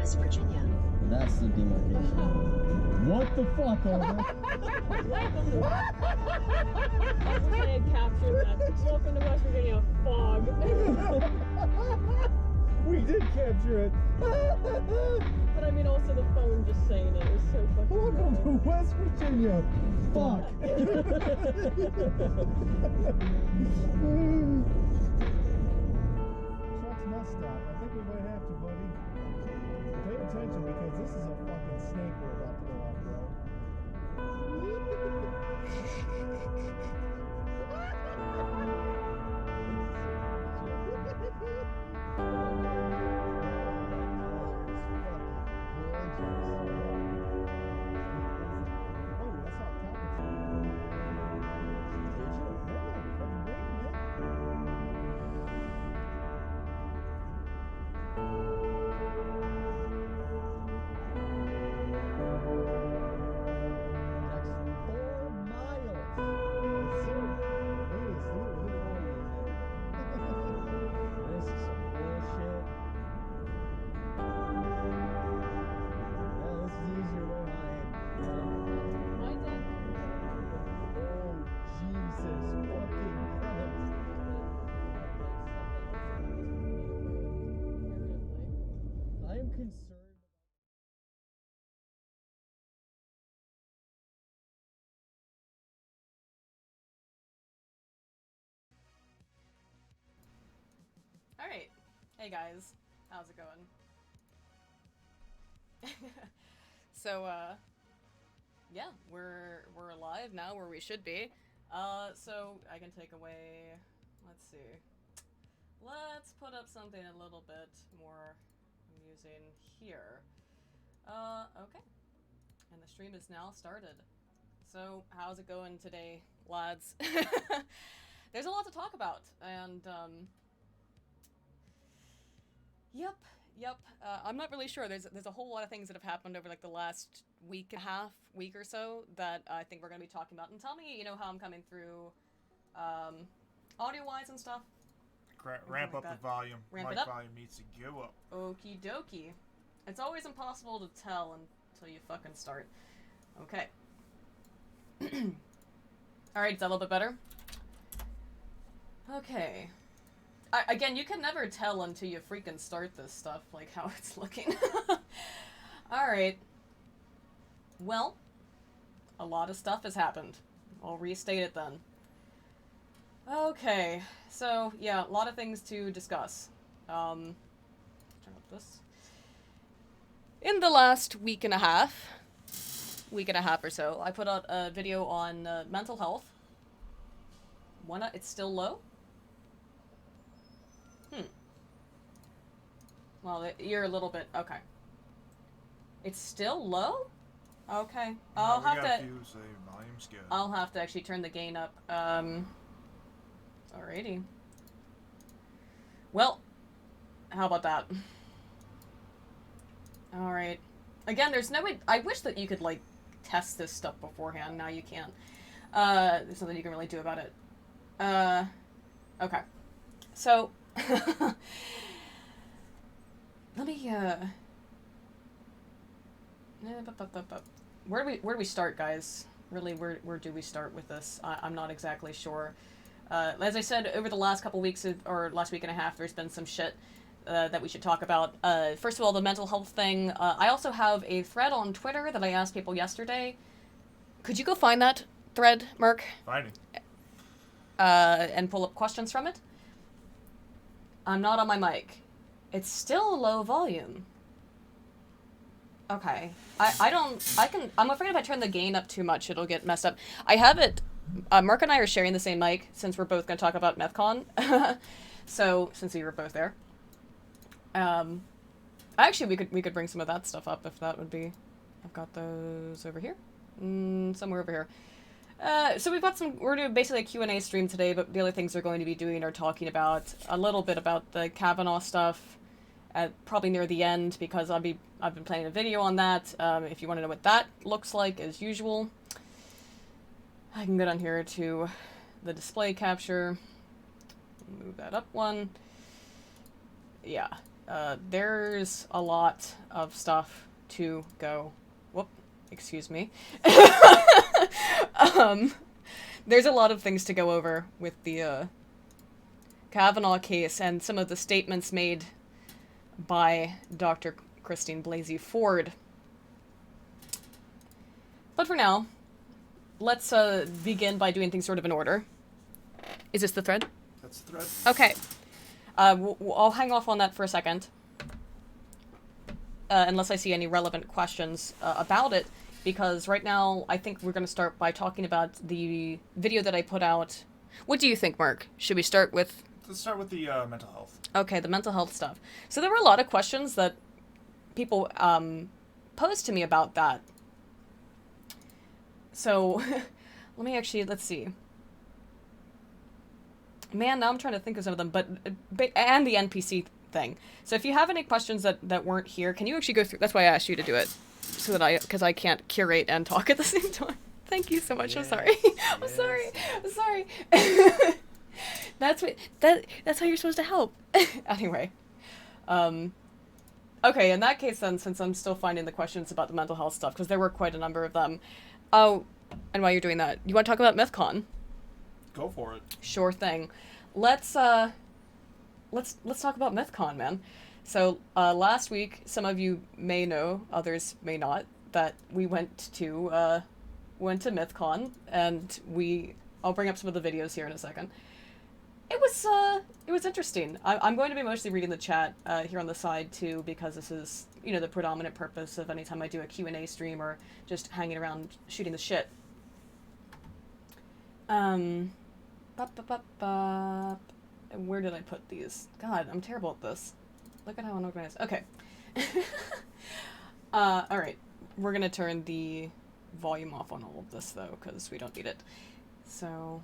West Virginia. That's the demarcation. What the fuck, Oliver? I wish I had captured that. Welcome to West Virginia. Fog. We did capture it. But I mean, also the phone just saying it was so fucking Welcome graphic. to West Virginia. Fuck. Truck's must stop. I think we might have to, buddy. Pay attention because this is a fucking snake we're about to go off, bro. Alright. Hey guys. How's it going? So, yeah, we're alive now where we should be. So I can take away, let's see. Let's put up something a little bit more amusing here. Okay. And the stream is now started. So, how's it going today, lads? There's a lot to talk about, and, Yep. I'm not really sure. There's a whole lot of things that have happened over like the last week or so that I think we're going to be talking about. And tell me, you know, how I'm coming through, audio-wise and stuff. Ramp up the volume. Ramp Mic it up. volume needs to go up. Okie dokie. It's always impossible to tell until you fucking start. Okay. Alright, is that a little bit better? Okay. Again, you can never tell until you freaking start this stuff, like how it's looking. Alright. Well, a lot of stuff has happened. I'll restate it then. Okay, so yeah, a lot of things to discuss. Turn up this. In the last week and a half or so, I put out a video on mental health. It's still low? Well, you're a little bit... Okay. It's still low? Okay. I'll have to... Volume's good. I'll have to actually turn the gain up. Alrighty. Well, how about that? Alright. Again, there's no way... I wish that you could, like, test this stuff beforehand. Now you can't. There's nothing you can really do about it. Okay. So... Let me, where do we start, guys? Really, where do we start with this? I'm not exactly sure. As I said, over the last couple weeks, or last week and a half, there's been some shit that we should talk about. First of all, the mental health thing. I also have a thread on Twitter that I asked people yesterday. Could you go find that thread, Merc? Finding. And pull up questions from it? I'm not on my mic. It's still low volume. Okay. I'm afraid if I turn the gain up too much, it'll get messed up. I have it, Mark and I are sharing the same mic, since we're both going to talk about Mythcon. So, since we were both there. Actually, we could bring some of that stuff up if that would be... I've got those over here. Somewhere over here. So we're doing basically a Q&A stream today, but the other things we're going to be doing are talking about a little bit about the Kavanaugh stuff, probably near the end, because I've been planning a video on that. If you want to know what that looks like, as usual, I can go down here to the display capture, move that up one. Yeah. there's a lot of stuff to go. Whoop, excuse me. There's a lot of things to go over with the Kavanaugh case and some of the statements made by Dr. Christine Blasey Ford. But for now, let's begin by doing things sort of in order. Is this the thread? That's the thread. Okay. I'll hang off on that for a second. Unless I see any relevant questions about it. Because right now, I think we're going to start by talking about the video that I put out. What do you think, Mark? Should we start with... Let's start with the mental health. Okay, the mental health stuff. So there were a lot of questions that people posed to me about that. So, let's see. Man, now I'm trying to think of some of them, but and the NPC thing. So if you have any questions that weren't here, can you actually go through? That's why I asked you to do it, so that because I can't curate and talk at the same time. Thank you so much. Yes, I'm sorry. I'm sorry. That's how you're supposed to help. Anyway, okay. In that case, then, since I'm still finding the questions about the mental health stuff, because there were quite a number of them. Oh, and while you're doing that, you want to talk about Mythcon? Go for it. Sure thing. Let's talk about Mythcon, man. So last week, some of you may know, others may not, that we went to Mythcon, and I'll bring up some of the videos here in a second. It was interesting. I'm going to be mostly reading the chat here on the side too, because this is the predominant purpose of any time I do a Q&A stream or just hanging around shooting the shit. Where did I put these? God, I'm terrible at this. Look at how unorganized. Okay. Alright. We're gonna turn the volume off on all of this, though, because we don't need it. So...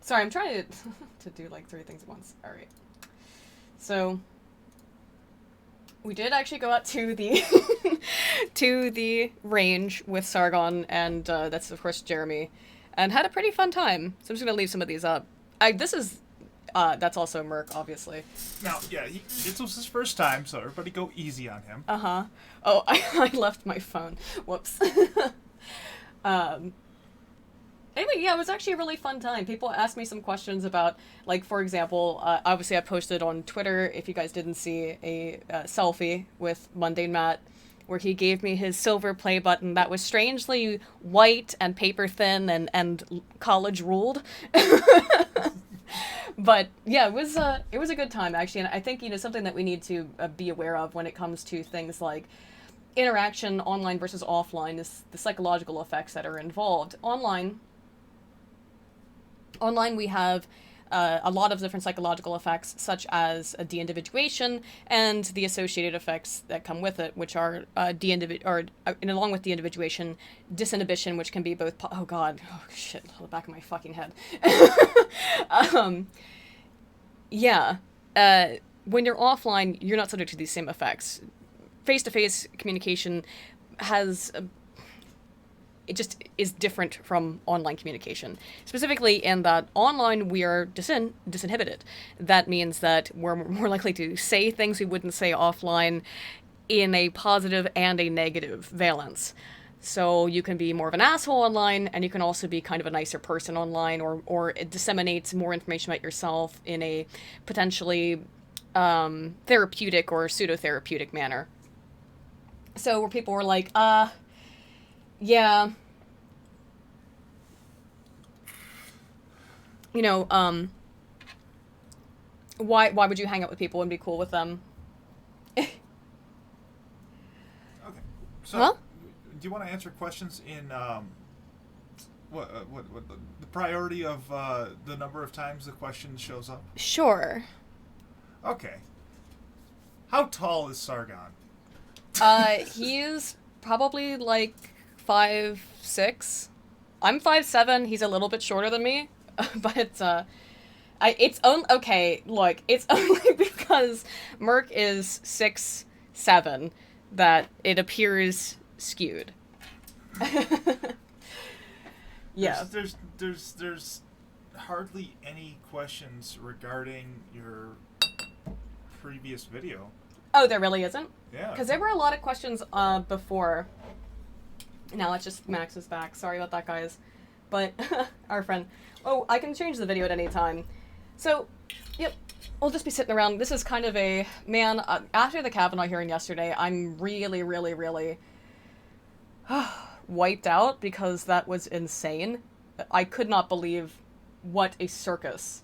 Sorry, I'm trying to do, like, 3 things at once. Alright. So... We did actually go out to the... to the range with Sargon, and that's, of course, Jeremy. And had a pretty fun time. So I'm just gonna leave some of these up. That's also Merc, obviously. Now, yeah, this was his first time, so everybody go easy on him. Uh-huh. Oh, I left my phone. Whoops. Anyway, yeah, it was actually a really fun time. People asked me some questions about, like, for example, obviously I posted on Twitter, if you guys didn't see, a selfie with Mundane Matt, where he gave me his silver play button that was strangely white and paper thin and college ruled. But yeah, it was a good time, actually, and I think something that we need to be aware of when it comes to things like interaction online versus offline is the psychological effects that are involved. Online we have a lot of different psychological effects, such as de-individuation and the associated effects that come with it, which are and along with de-individuation, disinhibition, which can be both. Oh God, oh shit, the back of my fucking head. Yeah, when you're offline, you're not subject to these same effects. Face-to-face communication has. It just is different from online communication. Specifically in that online we are disinhibited. That means that we're more likely to say things we wouldn't say offline in a positive and a negative valence. So you can be more of an asshole online, and you can also be kind of a nicer person online, or it disseminates more information about yourself in a potentially therapeutic or pseudo-therapeutic manner. So where people were like, yeah. Why would you hang out with people and be cool with them? Okay. So, huh? Do you want to answer questions in what the priority of the number of times the question shows up? Sure. Okay. How tall is Sargon? He's probably like 5'6". I'm 5'7". He's a little bit shorter than me, but it's only because Merc is 6'7" that it appears skewed. Yeah. There's hardly any questions regarding your previous video. Oh, there really isn't? Yeah. Because there were a lot of questions before. Now it's just Max is back. Sorry about that, guys. But our friend. Oh, I can change the video at any time. So, yep, we'll just be sitting around. This is kind of a man. After the Kavanaugh hearing yesterday, I'm really, really, really wiped out because that was insane. I could not believe what a circus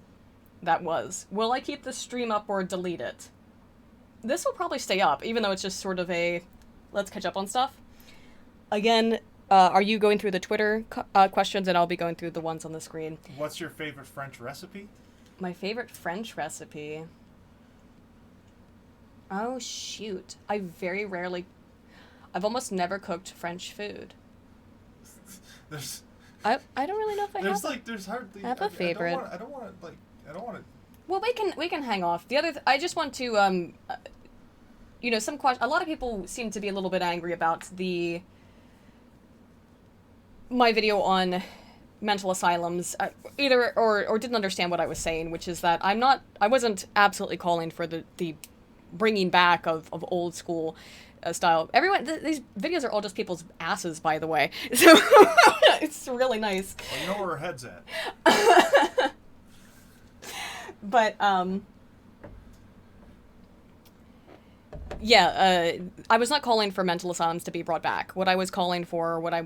that was. Will I keep the stream up or delete it? This will probably stay up, even though it's just sort of a let's catch up on stuff. Again, are you going through the Twitter questions, and I'll be going through the ones on the screen. What's your favorite French recipe? My favorite French recipe? Oh, shoot. I've almost never cooked French food. I don't really know if I have. There's hardly. I have a favorite. I don't want to. Well, we can hang off. The other, I just want to, a lot of people seem to be a little bit angry about my video on mental asylums, or didn't understand what I was saying, which is that I wasn't absolutely calling for the bringing back of old school style. These videos are all just people's asses, by the way, so it's really nice. Well, you know where her head's at. But, I was not calling for mental asylums to be brought back. What I was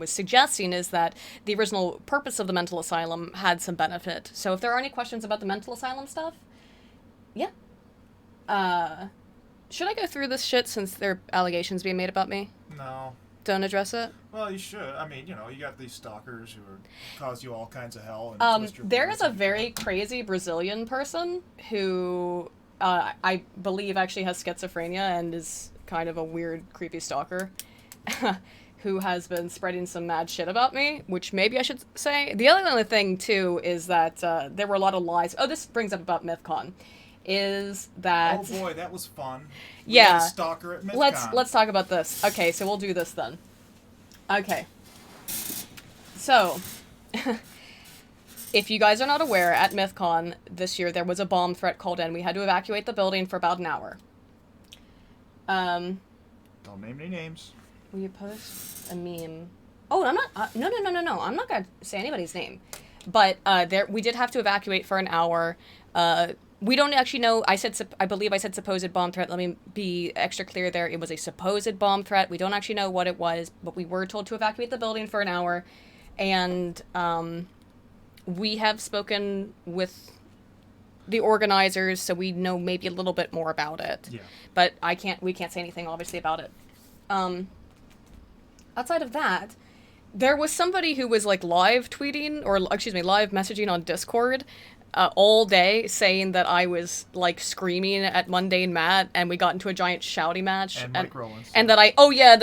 suggesting is that the original purpose of the mental asylum had some benefit. So if there are any questions about the mental asylum stuff, yeah. Should I go through this shit since there are allegations being made about me? No. Don't address it? Well, you should. I mean, you got these stalkers who cause you all kinds of hell. And twist your there words is a and- very crazy Brazilian person who I believe actually has schizophrenia and is kind of a weird, creepy stalker who has been spreading some mad shit about me, which maybe I should say. The other thing, too, is that there were a lot of lies. Oh, this brings up about Mythcon. Is that... Oh, boy, that was fun. Yeah. We had a stalker at Mythcon. Let's talk about this. Okay, so we'll do this then. Okay. So... If you guys are not aware, at Mythcon this year, there was a bomb threat called in. We had to evacuate the building for about an hour. Don't name any names. Will you post a meme? Oh, I'm not... No. I'm not going to say anybody's name. But we did have to evacuate for an hour. We don't actually know. I believe I said supposed bomb threat. Let me be extra clear there. It was a supposed bomb threat. We don't actually know what it was, but we were told to evacuate the building for an hour. And... we have spoken with the organizers, so we know maybe a little bit more about it. Yeah. But we can't say anything, obviously, about it. Outside of that, there was somebody who was, live tweeting, or, live messaging on Discord all day, saying that I was, screaming at Mundane Matt, and we got into a giant shouty match. And Mike Rowlands. And that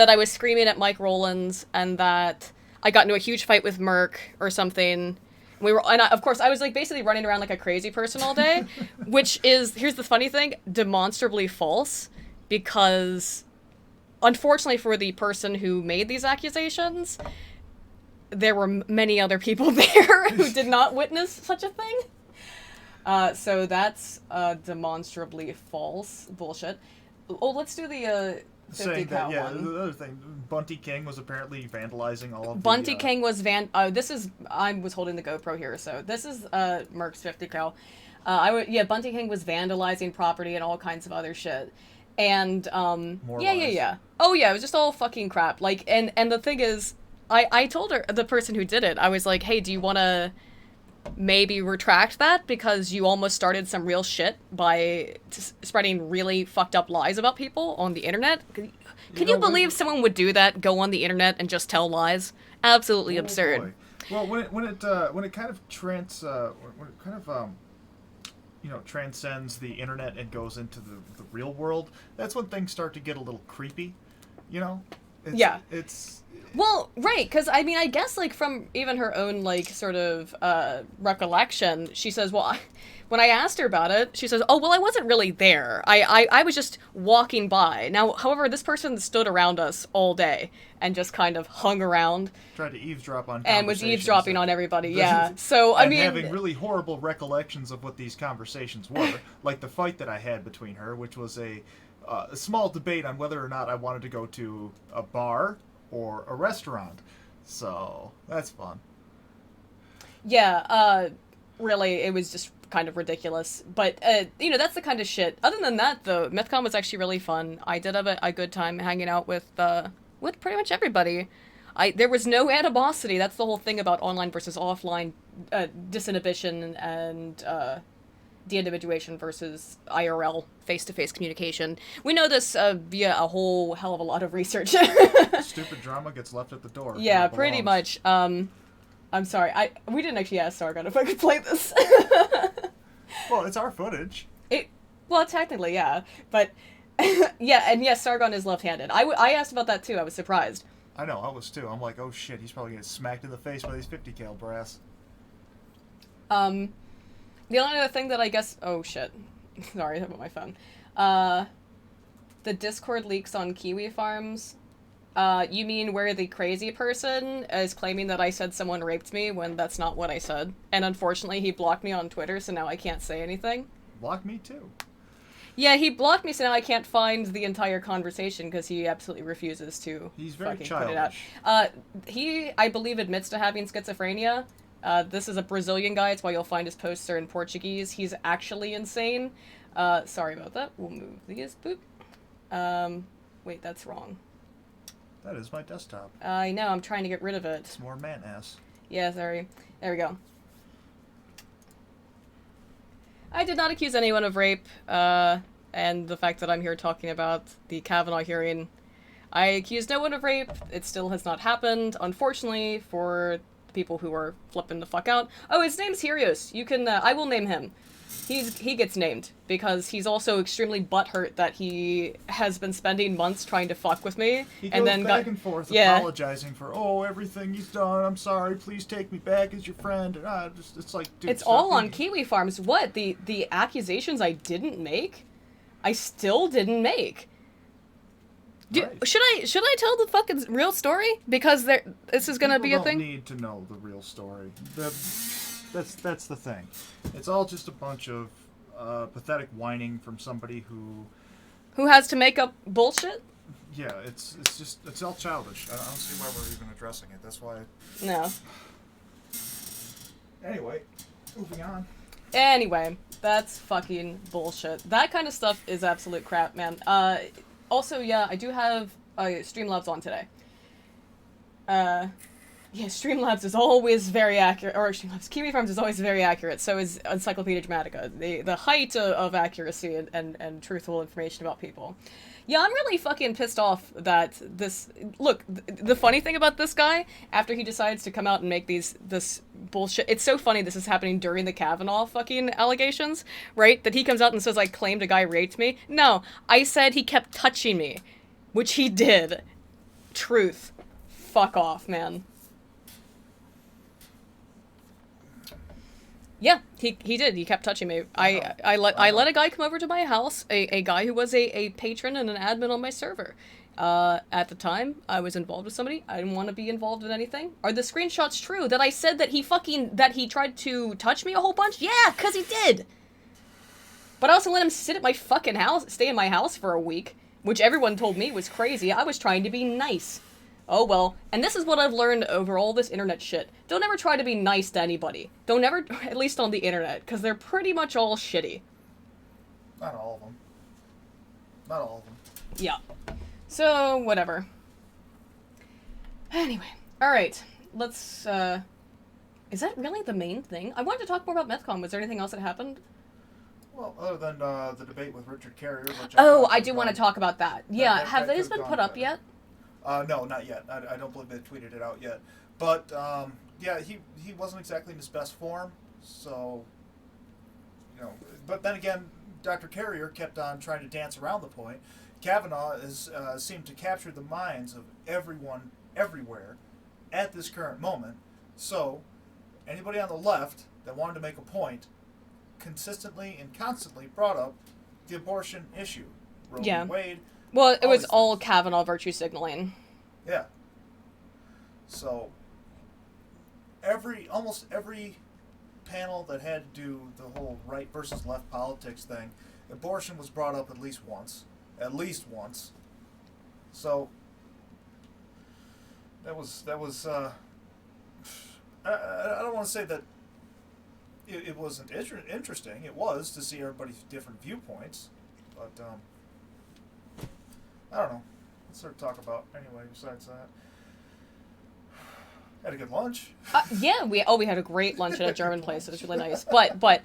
I was screaming at Mike Rowlands, and that I got into a huge fight with Merc, or something. Of course, I was basically running around like a crazy person all day, which is, here's the funny thing, demonstrably false, because unfortunately for the person who made these accusations, there were many other people there who did not witness such a thing. So that's demonstrably false bullshit. Oh, let's do the 50 Saying that, cal one. the other thing, Bunty King was apparently vandalizing all of Bunty King was I was holding the GoPro here, so this is Merc's 50 cal. Bunty King was vandalizing property and all kinds of other shit. And More yeah. lies. Oh yeah, it was just all fucking crap. And the thing is, I told her, the person who did it, I was like, hey, do you want to maybe retract that, because you almost started some real shit by spreading really fucked up lies about people on the internet. Can you believe someone would do that? Go on the internet and just tell lies? Absolutely absurd. Boy. Well, when it kind of transcends the internet and goes into the real world, that's when things start to get a little creepy. It's Well, right, because, I mean, I guess, from even her own, sort of, recollection, she says, well, when I asked her about it, she says, oh, well, I wasn't really there. I was just walking by. Now, however, this person stood around us all day and just kind of hung around. Tried to eavesdrop on and was eavesdropping on everybody, yeah. So, I mean... having really horrible recollections of what these conversations were. Like the fight that I had between her, which was a a small debate on whether or not I wanted to go to a bar or a restaurant. So that's fun. Yeah, really, it was just kind of ridiculous. But, that's the kind of shit. Other than that, though, Mythcon was actually really fun. I did have a good time hanging out with pretty much everybody. There was no animosity. That's the whole thing about online versus offline disinhibition and de-individuation versus IRL, face-to-face communication. We know this via a whole hell of a lot of research. Stupid drama gets left at the door. Yeah, pretty much. I'm sorry. We didn't actually ask Sargon if I could play this. Well, it's our footage. Well, technically, yeah. But, yeah, and yes, Sargon is left-handed. I asked about that, too. I was surprised. I know, I was, too. I'm like, oh, shit, he's probably going to get smacked in the face by these 50 cal brass. The only other thing that I guess... Oh, shit. Sorry about my phone. The Discord leaks on Kiwi Farms. You mean where the crazy person is claiming that I said someone raped me when that's not what I said? And unfortunately, he blocked me on Twitter, so now I can't say anything. Blocked me, too. Yeah, he blocked me, so now I can't find the entire conversation because he absolutely refuses to He's very fucking childish. put it out. He, I believe, admits to having schizophrenia. This is a Brazilian guy. It's why you'll find his posts are in Portuguese. He's actually insane. Sorry about that. We'll move these. Boop. Wait, that's wrong. That is my desktop. I know, I'm trying to get rid of it. It's more man-ass. Yeah, sorry. There we go. I did not accuse anyone of rape, and the fact that I'm here talking about the Kavanaugh hearing. I accused no one of rape. It still has not happened, unfortunately, for people who are flipping the fuck out. Oh, his name's Helios. You can, I will name him. He gets named, because he's also extremely butthurt that he has been spending months trying to fuck with me, He and goes then back got... and forth Yeah. apologizing for, everything he's done, I'm sorry, please take me back as your friend, and it's like, dude, It's stop all on thinking- Kiwi Farms. What? The accusations I didn't make? I still didn't make. Right. Should I tell the fucking real story? Because this is gonna People be a don't thing? need to know the real story. That's the thing. It's all just a bunch of pathetic whining from somebody Who has to make up bullshit? yeah, it's all childish. I don't see why we're even addressing it. That's why. No. Anyway, moving on. Anyway, that's fucking bullshit. That kind of stuff is absolute crap, man. Also, yeah, I do have Streamlabs on today. Yeah, Streamlabs is always very accurate, or Streamlabs, Kiwi Farms is always very accurate, so is Encyclopedia Dramatica, the height of accuracy and truthful information about people. Yeah, I'm really fucking pissed off that this... Look, the funny thing about this guy, after he decides to come out and make this bullshit... It's so funny this is happening during the Kavanaugh fucking allegations, right? That he comes out and says, I claimed a guy raped me. No, I said he kept touching me, which he did. Truth. Fuck off, man. Yeah, he did. He kept touching me. I let a guy come over to my house, a guy who was a patron and an admin on my server. At the time, I was involved with somebody. I didn't want to be involved with anything. Are the screenshots true that I said that he tried to touch me a whole bunch? Yeah, 'cause he did. But I also let him sit at my fucking house, stay in my house for a week, which everyone told me was crazy. I was trying to be nice. Oh well, and this is what I've learned over all this internet shit. Don't ever try to be nice to anybody. Don't ever, at least on the internet, because they're pretty much all shitty. Not all of them. Not all of them. Yeah. So, whatever. Anyway, alright, let's, is that really the main thing? I wanted to talk more about Mythcon. Was there anything else that happened? Well, other than the debate with Richard Carrier, which Oh, I do want to talk about that. Yeah, have that these could've been gone put up better. yet? No, not yet. I don't believe they tweeted it out yet. But, yeah, he wasn't exactly in his best form, so, but then again, Dr. Carrier kept on trying to dance around the point. Kavanaugh seemed to capture the minds of everyone, everywhere, at this current moment, so anybody on the left that wanted to make a point consistently and constantly brought up the abortion issue. Roe v. Yeah. Wade. Well, it all was these all things. Kavanaugh virtue signaling. Yeah. So almost every panel that had to do the whole right versus left politics thing, abortion was brought up at least once. at least once. So that was I don't want to say that it wasn't interesting. It was to see everybody's different viewpoints, but I don't know. Let's sort of talk about anyway. Besides that, had a good lunch. Yeah, we had a great lunch at a German place. It was really nice. But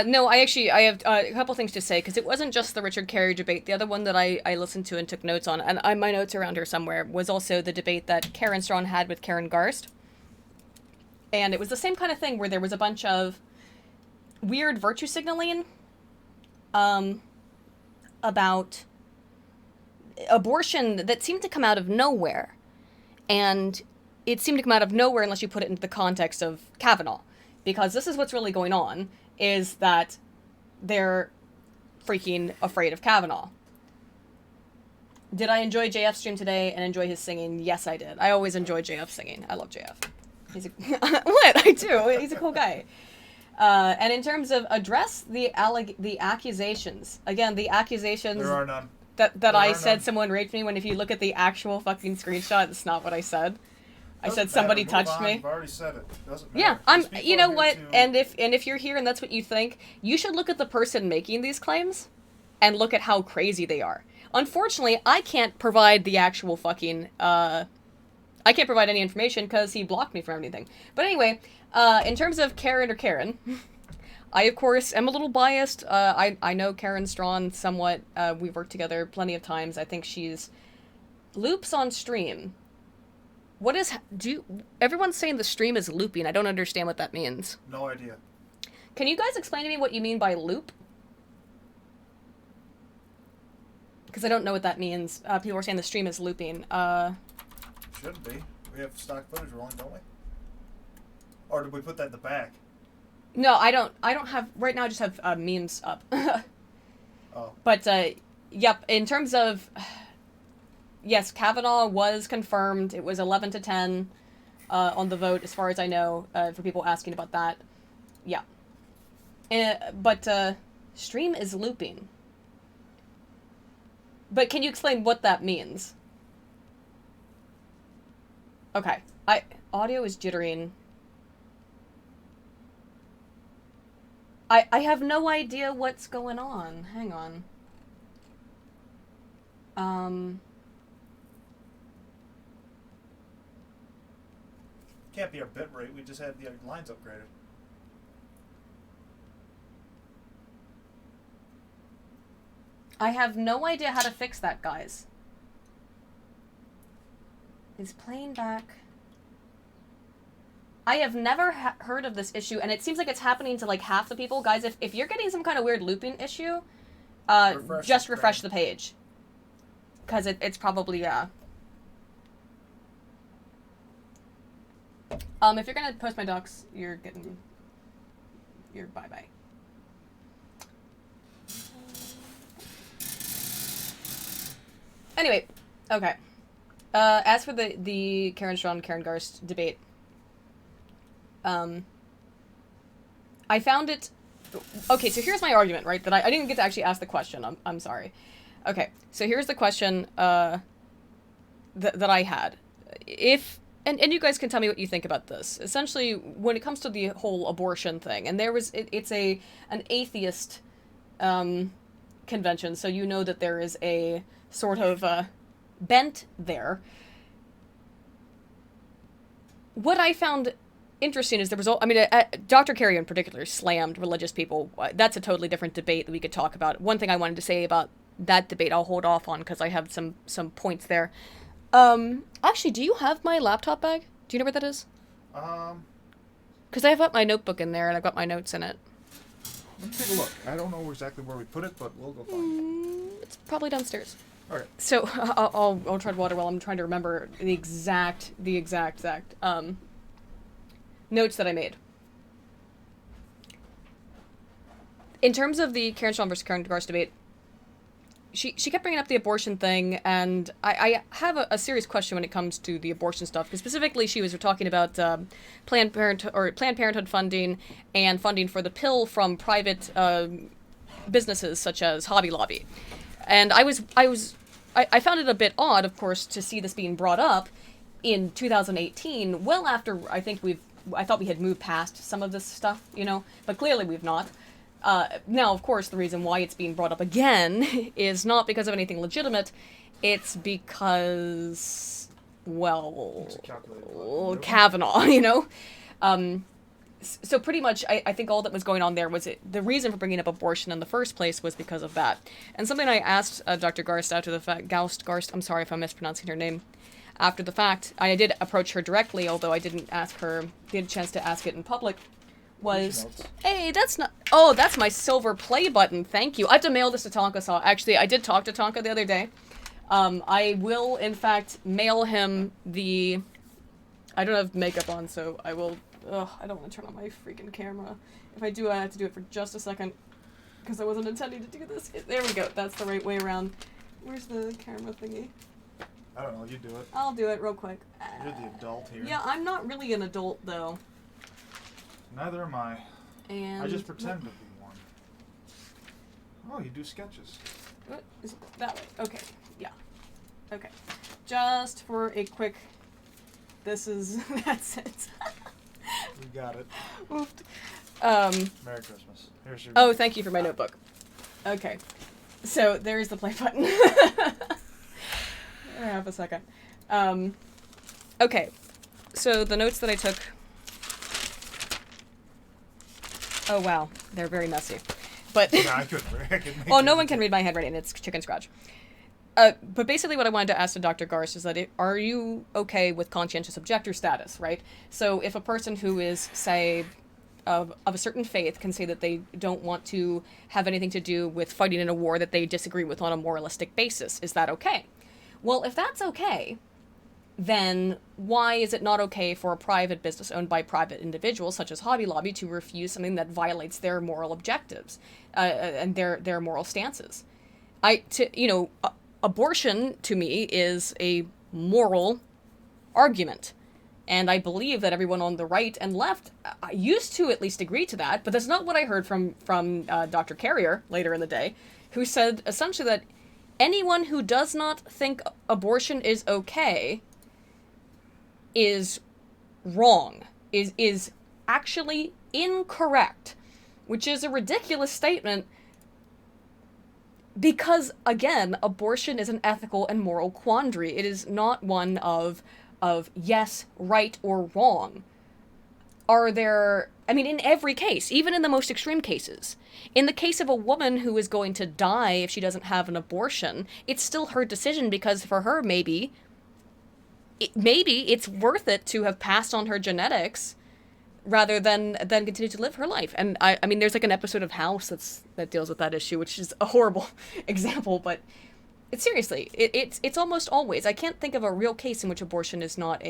no, I have a couple things to say, because it wasn't just the Richard Carrier debate. The other one that I listened to and took notes on, and my notes are around here somewhere, was also the debate that Karen Strawn had with Karen Garst. And it was the same kind of thing where there was a bunch of weird virtue signaling about abortion that seemed to come out of nowhere. And it seemed to come out of nowhere unless you put it into the context of Kavanaugh. Because this is what's really going on, is that they're freaking afraid of Kavanaugh. Did I enjoy JF's stream today and enjoy his singing? Yes, I did. I always enjoy JF singing. I love JF. He's a what? I do. He's a cool guy. And in terms of address the accusations, again, the accusations There are none. that I said someone raped me, when if you look at the actual fucking screenshot, it's not what I said. I said somebody touched me. I've already said it. Doesn't matter. Yeah, These people you know are here what? to- And if you're here and that's what you think, you should look at the person making these claims and look at how crazy they are. Unfortunately, I can't provide the actual fucking I can't provide any information because he blocked me from anything. But anyway, in terms of Karen, I, of course, am a little biased. I know Karen Strawn somewhat. We've worked together plenty of times. I think she's... Loops on stream. What is... Everyone's saying the stream is looping. I don't understand what that means. No idea. Can you guys explain to me what you mean by loop? Because I don't know what that means. People are saying the stream is looping. Shouldn't be. We have stock footage rolling, don't we? Or did we put that in the back? No, I don't have... Right now I just have memes up. Oh. But, yep, in terms of... Yes, Kavanaugh was confirmed. It was 11 to 10 on the vote, as far as I know, for people asking about that. Yeah. But stream is looping. But can you explain what that means? Okay. Audio is jittering. I have no idea what's going on. Hang on. Can't be our bit rate. We just had the lines upgraded. I have no idea how to fix that, guys. Is playing back... I have never heard of this issue, and it seems like it's happening to, like, half the people. Guys, if you're getting some kind of weird looping issue, just refresh the page. Because it's probably, yeah. If you're gonna post my docs, you're getting... You're bye-bye. Anyway, okay. As for the Karen Strawn, Karen Garst debate, I found it... Okay, so here's my argument, right? That I didn't get to actually ask the question. I'm sorry. Okay, so here's the question that I had. And you guys can tell me what you think about this. Essentially, when it comes to the whole abortion thing, and it's an atheist convention, so you know that there is a sort of bent there. What I found interesting is the result. I mean, Dr. Carrier in particular slammed religious people. That's a totally different debate that we could talk about. One thing I wanted to say about that debate, I'll hold off on because I have some points there. Actually, do you have my laptop bag? Do you know where that is? Because I have got my notebook in there and I've got my notes in it. Let me take a look. I don't know exactly where we put it, but we'll go find it. It's probably downstairs. All right. So I'll tread water while I'm trying to remember the exact notes that I made. In terms of the Karen Strawn versus Karen Garst debate, she kept bringing up the abortion thing, and I have a serious question when it comes to the abortion stuff, because specifically she was talking about Planned Parenthood funding and funding for the pill from private businesses such as Hobby Lobby. And I found it a bit odd, of course, to see this being brought up in 2018, well after I thought we had moved past some of this stuff, you know, but clearly we've not. Now, of course, the reason why it's being brought up again is not because of anything legitimate. It's because, well, Kavanaugh, you know? So pretty much, I think all that was going on there was the reason for bringing up abortion in the first place was because of that. And something I asked Dr. Garst after the fact, Garst, I'm sorry if I'm mispronouncing her name, after the fact, I did approach her directly, although I didn't get a chance to ask it in public, was, hey, that's my silver play button, thank you. I have to mail this to Tonka, so actually, I did talk to Tonka the other day. I will, in fact, mail him I don't have makeup on, so I will, I don't want to turn on my freaking camera. If I do, I have to do it for just a second, because I wasn't intending to do this. There we go, that's the right way around. Where's the camera thingy? I don't know, you do it. I'll do it real quick. You're the adult here. Yeah, I'm not really an adult, though. Neither am I. And I just pretend to be one. Oh, you do sketches. What? Is it that way? Okay, yeah. Okay. Just for a quick... that's it. We got it. Oofed. Merry Christmas. Here's your... Oh, thank you for my notebook. Okay. So, there's the play button. Half a second. Okay. So, the notes that I took... Oh, wow. They're very messy. But... Yeah, I couldn't read. Well, no one can read my handwriting. It's chicken scratch. But basically what I wanted to ask to Dr. Garst is that are you okay with conscientious objector status, right? So if a person who is, say, of a certain faith can say that they don't want to have anything to do with fighting in a war that they disagree with on a moralistic basis, is that okay? Well, if that's okay, then why is it not okay for a private business owned by private individuals, such as Hobby Lobby, to refuse something that violates their moral objectives and their moral stances? Abortion, to me, is a moral argument. And I believe that everyone on the right and left used to at least agree to that, but that's not what I heard from Dr. Carrier later in the day, who said essentially that anyone who does not think abortion is okay is wrong, is actually incorrect, which is a ridiculous statement because, again, abortion is an ethical and moral quandary. It is not one of yes, right, or wrong. In every case, even in the most extreme cases, in the case of a woman who is going to die if she doesn't have an abortion, it's still her decision because for her, maybe it's worth it to have passed on her genetics rather than continue to live her life. And I mean, there's like an episode of House that deals with that issue, which is a horrible example, but it's almost always, I can't think of a real case in which abortion is not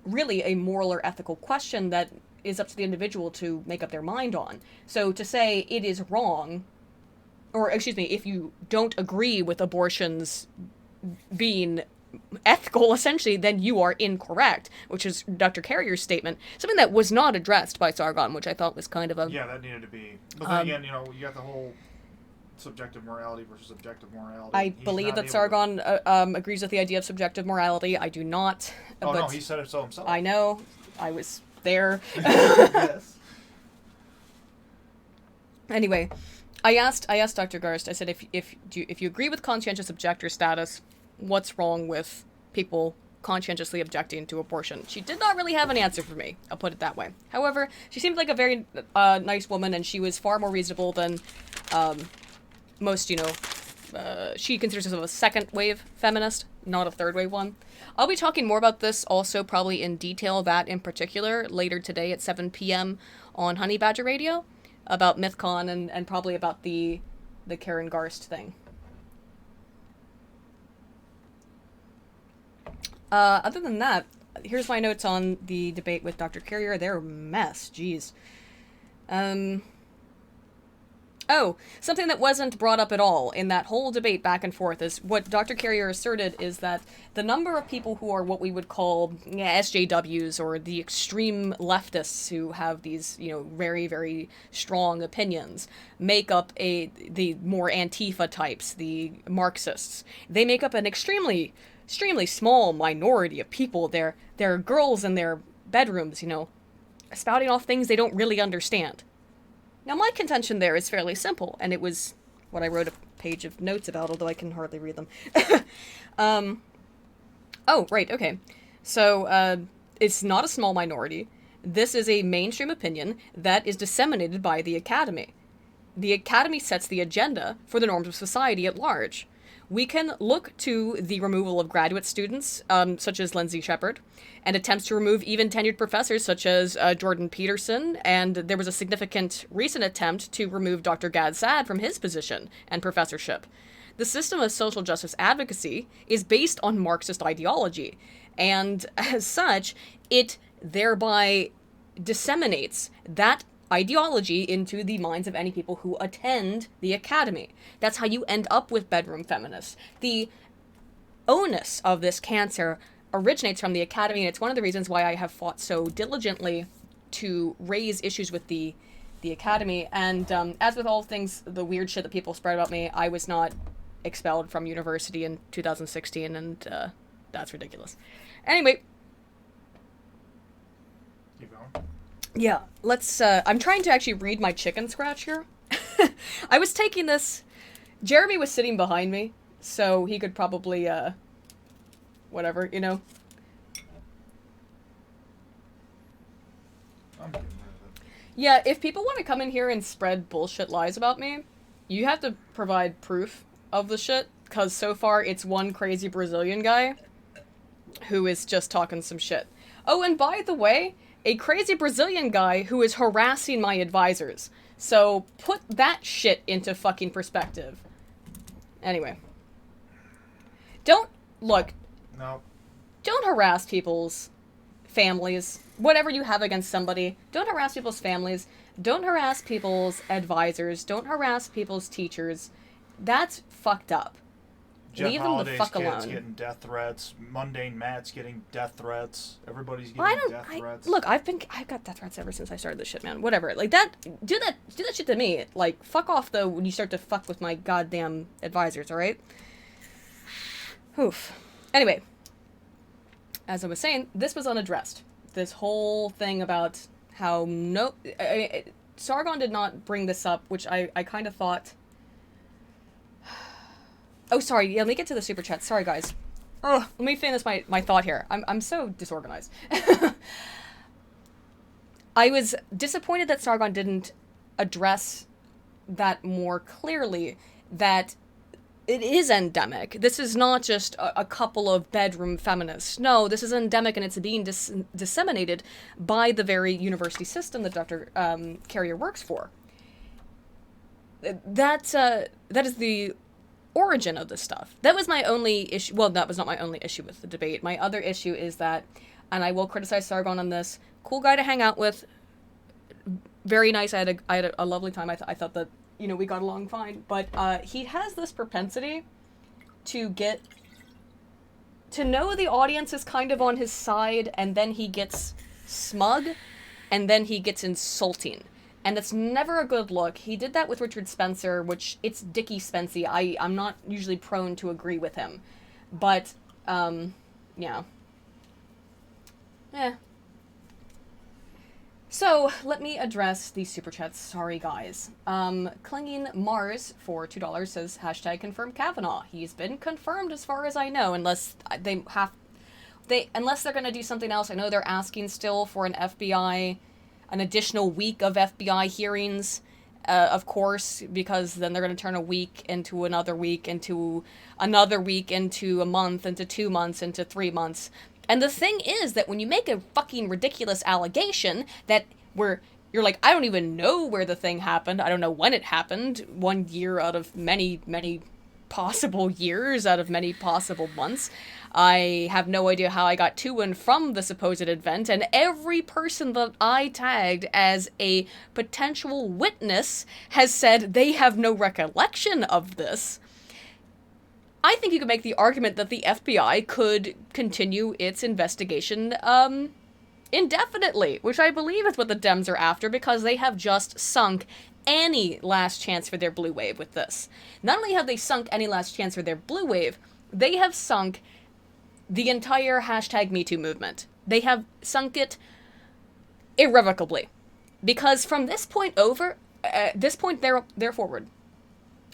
really a moral or ethical question that is up to the individual to make up their mind on. So to say it is wrong, or excuse me, if you don't agree with abortions being ethical, essentially, then you are incorrect, which is Dr. Carrier's statement, something that was not addressed by Sargon, which I thought was kind of a... Yeah, that needed to be... But then again, you got the whole subjective morality versus objective morality. I believe that Sargon agrees with the idea of subjective morality. I do not. Oh, no, he said it so himself. I know. I was there. Yes. Anyway, I asked Dr. Garst, I said, if you agree with conscientious objector status, what's wrong with people conscientiously objecting to abortion? She did not really have an answer for me, I'll put it that way. However, she seemed like a very nice woman, and she was far more reasonable than most, she considers herself a second wave feminist, not a third wave one. I'll be talking more about this also probably in detail, that in particular, later today at 7 p.m. on Honey Badger Radio, about Mythcon and probably about the Karen Garst thing. Other than that, here's my notes on the debate with Dr. Carrier. They're a mess, jeez. Oh, something that wasn't brought up at all in that whole debate back and forth is what Dr. Carrier asserted is that the number of people who are what we would call SJWs or the extreme leftists who have these, very, very strong opinions make up the more Antifa types, the Marxists. They make up an extremely small minority of people. They're girls in their bedrooms, spouting off things they don't really understand. Now, my contention there is fairly simple, and it was what I wrote a page of notes about, although I can hardly read them. Oh, right, okay. So, it's not a small minority. This is a mainstream opinion that is disseminated by the Academy. The Academy sets the agenda for the norms of society at large. We can look to the removal of graduate students, such as Lindsay Shepard, and attempts to remove even tenured professors such as Jordan Peterson, and there was a significant recent attempt to remove Dr. Gad Saad from his position and professorship. The system of social justice advocacy is based on Marxist ideology, and as such, it thereby disseminates that ideology into the minds of any people who attend the Academy. That's how you end up with bedroom feminists. The onus of this cancer originates from the Academy, and it's one of the reasons why I have fought so diligently to raise issues with the Academy. And as with all things, the weird shit that people spread about me, I was not expelled from university in 2016, and that's ridiculous. Anyway. Keep going. Yeah, let's, I'm trying to actually read my chicken scratch here. I was taking this, Jeremy was sitting behind me, so he could probably, whatever, I'm getting rid of it. Yeah, if people want to come in here and spread bullshit lies about me, you have to provide proof of the shit, because so far it's one crazy Brazilian guy who is just talking some shit. Oh, and by the way, a crazy Brazilian guy who is harassing my advisors. So put that shit into fucking perspective. Anyway. Don't harass people's families. Whatever you have against somebody, don't harass people's families. Don't harass people's advisors. Don't harass people's teachers. That's fucked up. Jeff Leave them the Holiday's fuck kids alone. getting death threats. Mundane Matt's getting death threats. Everybody's getting death threats. Look, I've got death threats ever since I started this shit, man. Whatever. Like that, do that shit to me. Like, fuck off though when you start to fuck with my goddamn advisors, alright? Oof. Anyway. As I was saying, this was unaddressed. This whole thing about how Sargon did not bring this up, which I kind of thought. Oh, sorry. Yeah, let me get to the super chat. Sorry, guys. Oh, let me finish my thought here. I'm so disorganized. I was disappointed that Sargon didn't address that more clearly, that it is endemic. This is not just a couple of bedroom feminists. No, this is endemic, and it's being disseminated by the very university system that Dr. Carrier works for. That is the origin of this stuff. That was my only issue. Well, that was not my only issue with the debate. My other issue is that, and I will criticize Sargon on this, cool guy to hang out with, very nice. I had a lovely time. I thought that, we got along fine, but he has this propensity to know the audience is kind of on his side, and then he gets smug, and then he gets insulting. And that's never a good look. He did that with Richard Spencer, which it's Dickie Spency. I'm not usually prone to agree with him. But, yeah. So, let me address these super chats. Sorry, guys. Clinging Mars for $2 says, #confirm Kavanaugh. He's been confirmed as far as I know, unless unless they're gonna do something else. I know they're asking still for an additional week of FBI hearings, of course, because then they're going to turn a week into another week, into another week, into a month, into 2 months, into 3 months. And the thing is that when you make a fucking ridiculous allegation that you're like, I don't even know where the thing happened, I don't know when it happened, 1 year out of many, many possible years out of many possible months. I have no idea how I got to and from the supposed event, and every person that I tagged as a potential witness has said they have no recollection of this. I think you could make the argument that the FBI could continue its investigation, indefinitely, which I believe is what the Dems are after, because they have just sunk any last chance for their blue wave with this. Not only have they sunk any last chance for their blue wave, they have sunk the entire #MeToo movement. They have sunk it irrevocably. Because from this point they're forward.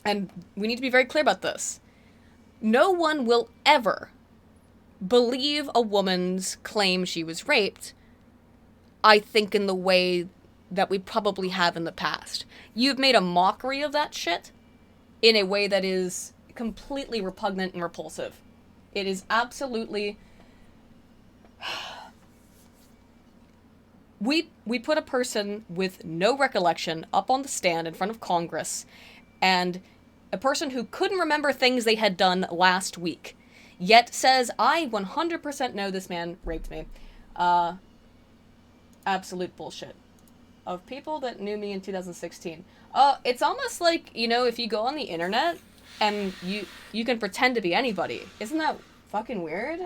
And we need to be very clear about this. No one will ever believe a woman's claim she was raped, I think, in the way that we probably have in the past. You've made a mockery of that shit in a way that is completely repugnant and repulsive. It is absolutely... We put a person with no recollection up on the stand in front of Congress, and a person who couldn't remember things they had done last week, yet says, I 100% know this man raped me. Absolute bullshit. Of people that knew me in 2016. It's almost like, if you go on the internet and you can pretend to be anybody. Isn't that fucking weird?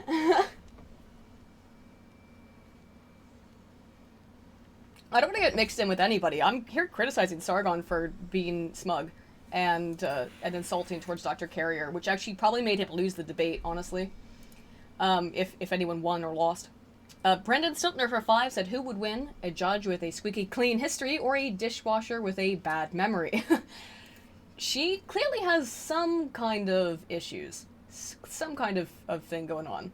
I don't want to get mixed in with anybody. I'm here criticizing Sargon for being smug and insulting towards Dr. Carrier, which actually probably made him lose the debate, honestly. If anyone won or lost. Brendan Stiltner for 5 said, who would win? A judge with a squeaky clean history or a dishwasher with a bad memory? She clearly has some kind of issues. Some kind of thing going on.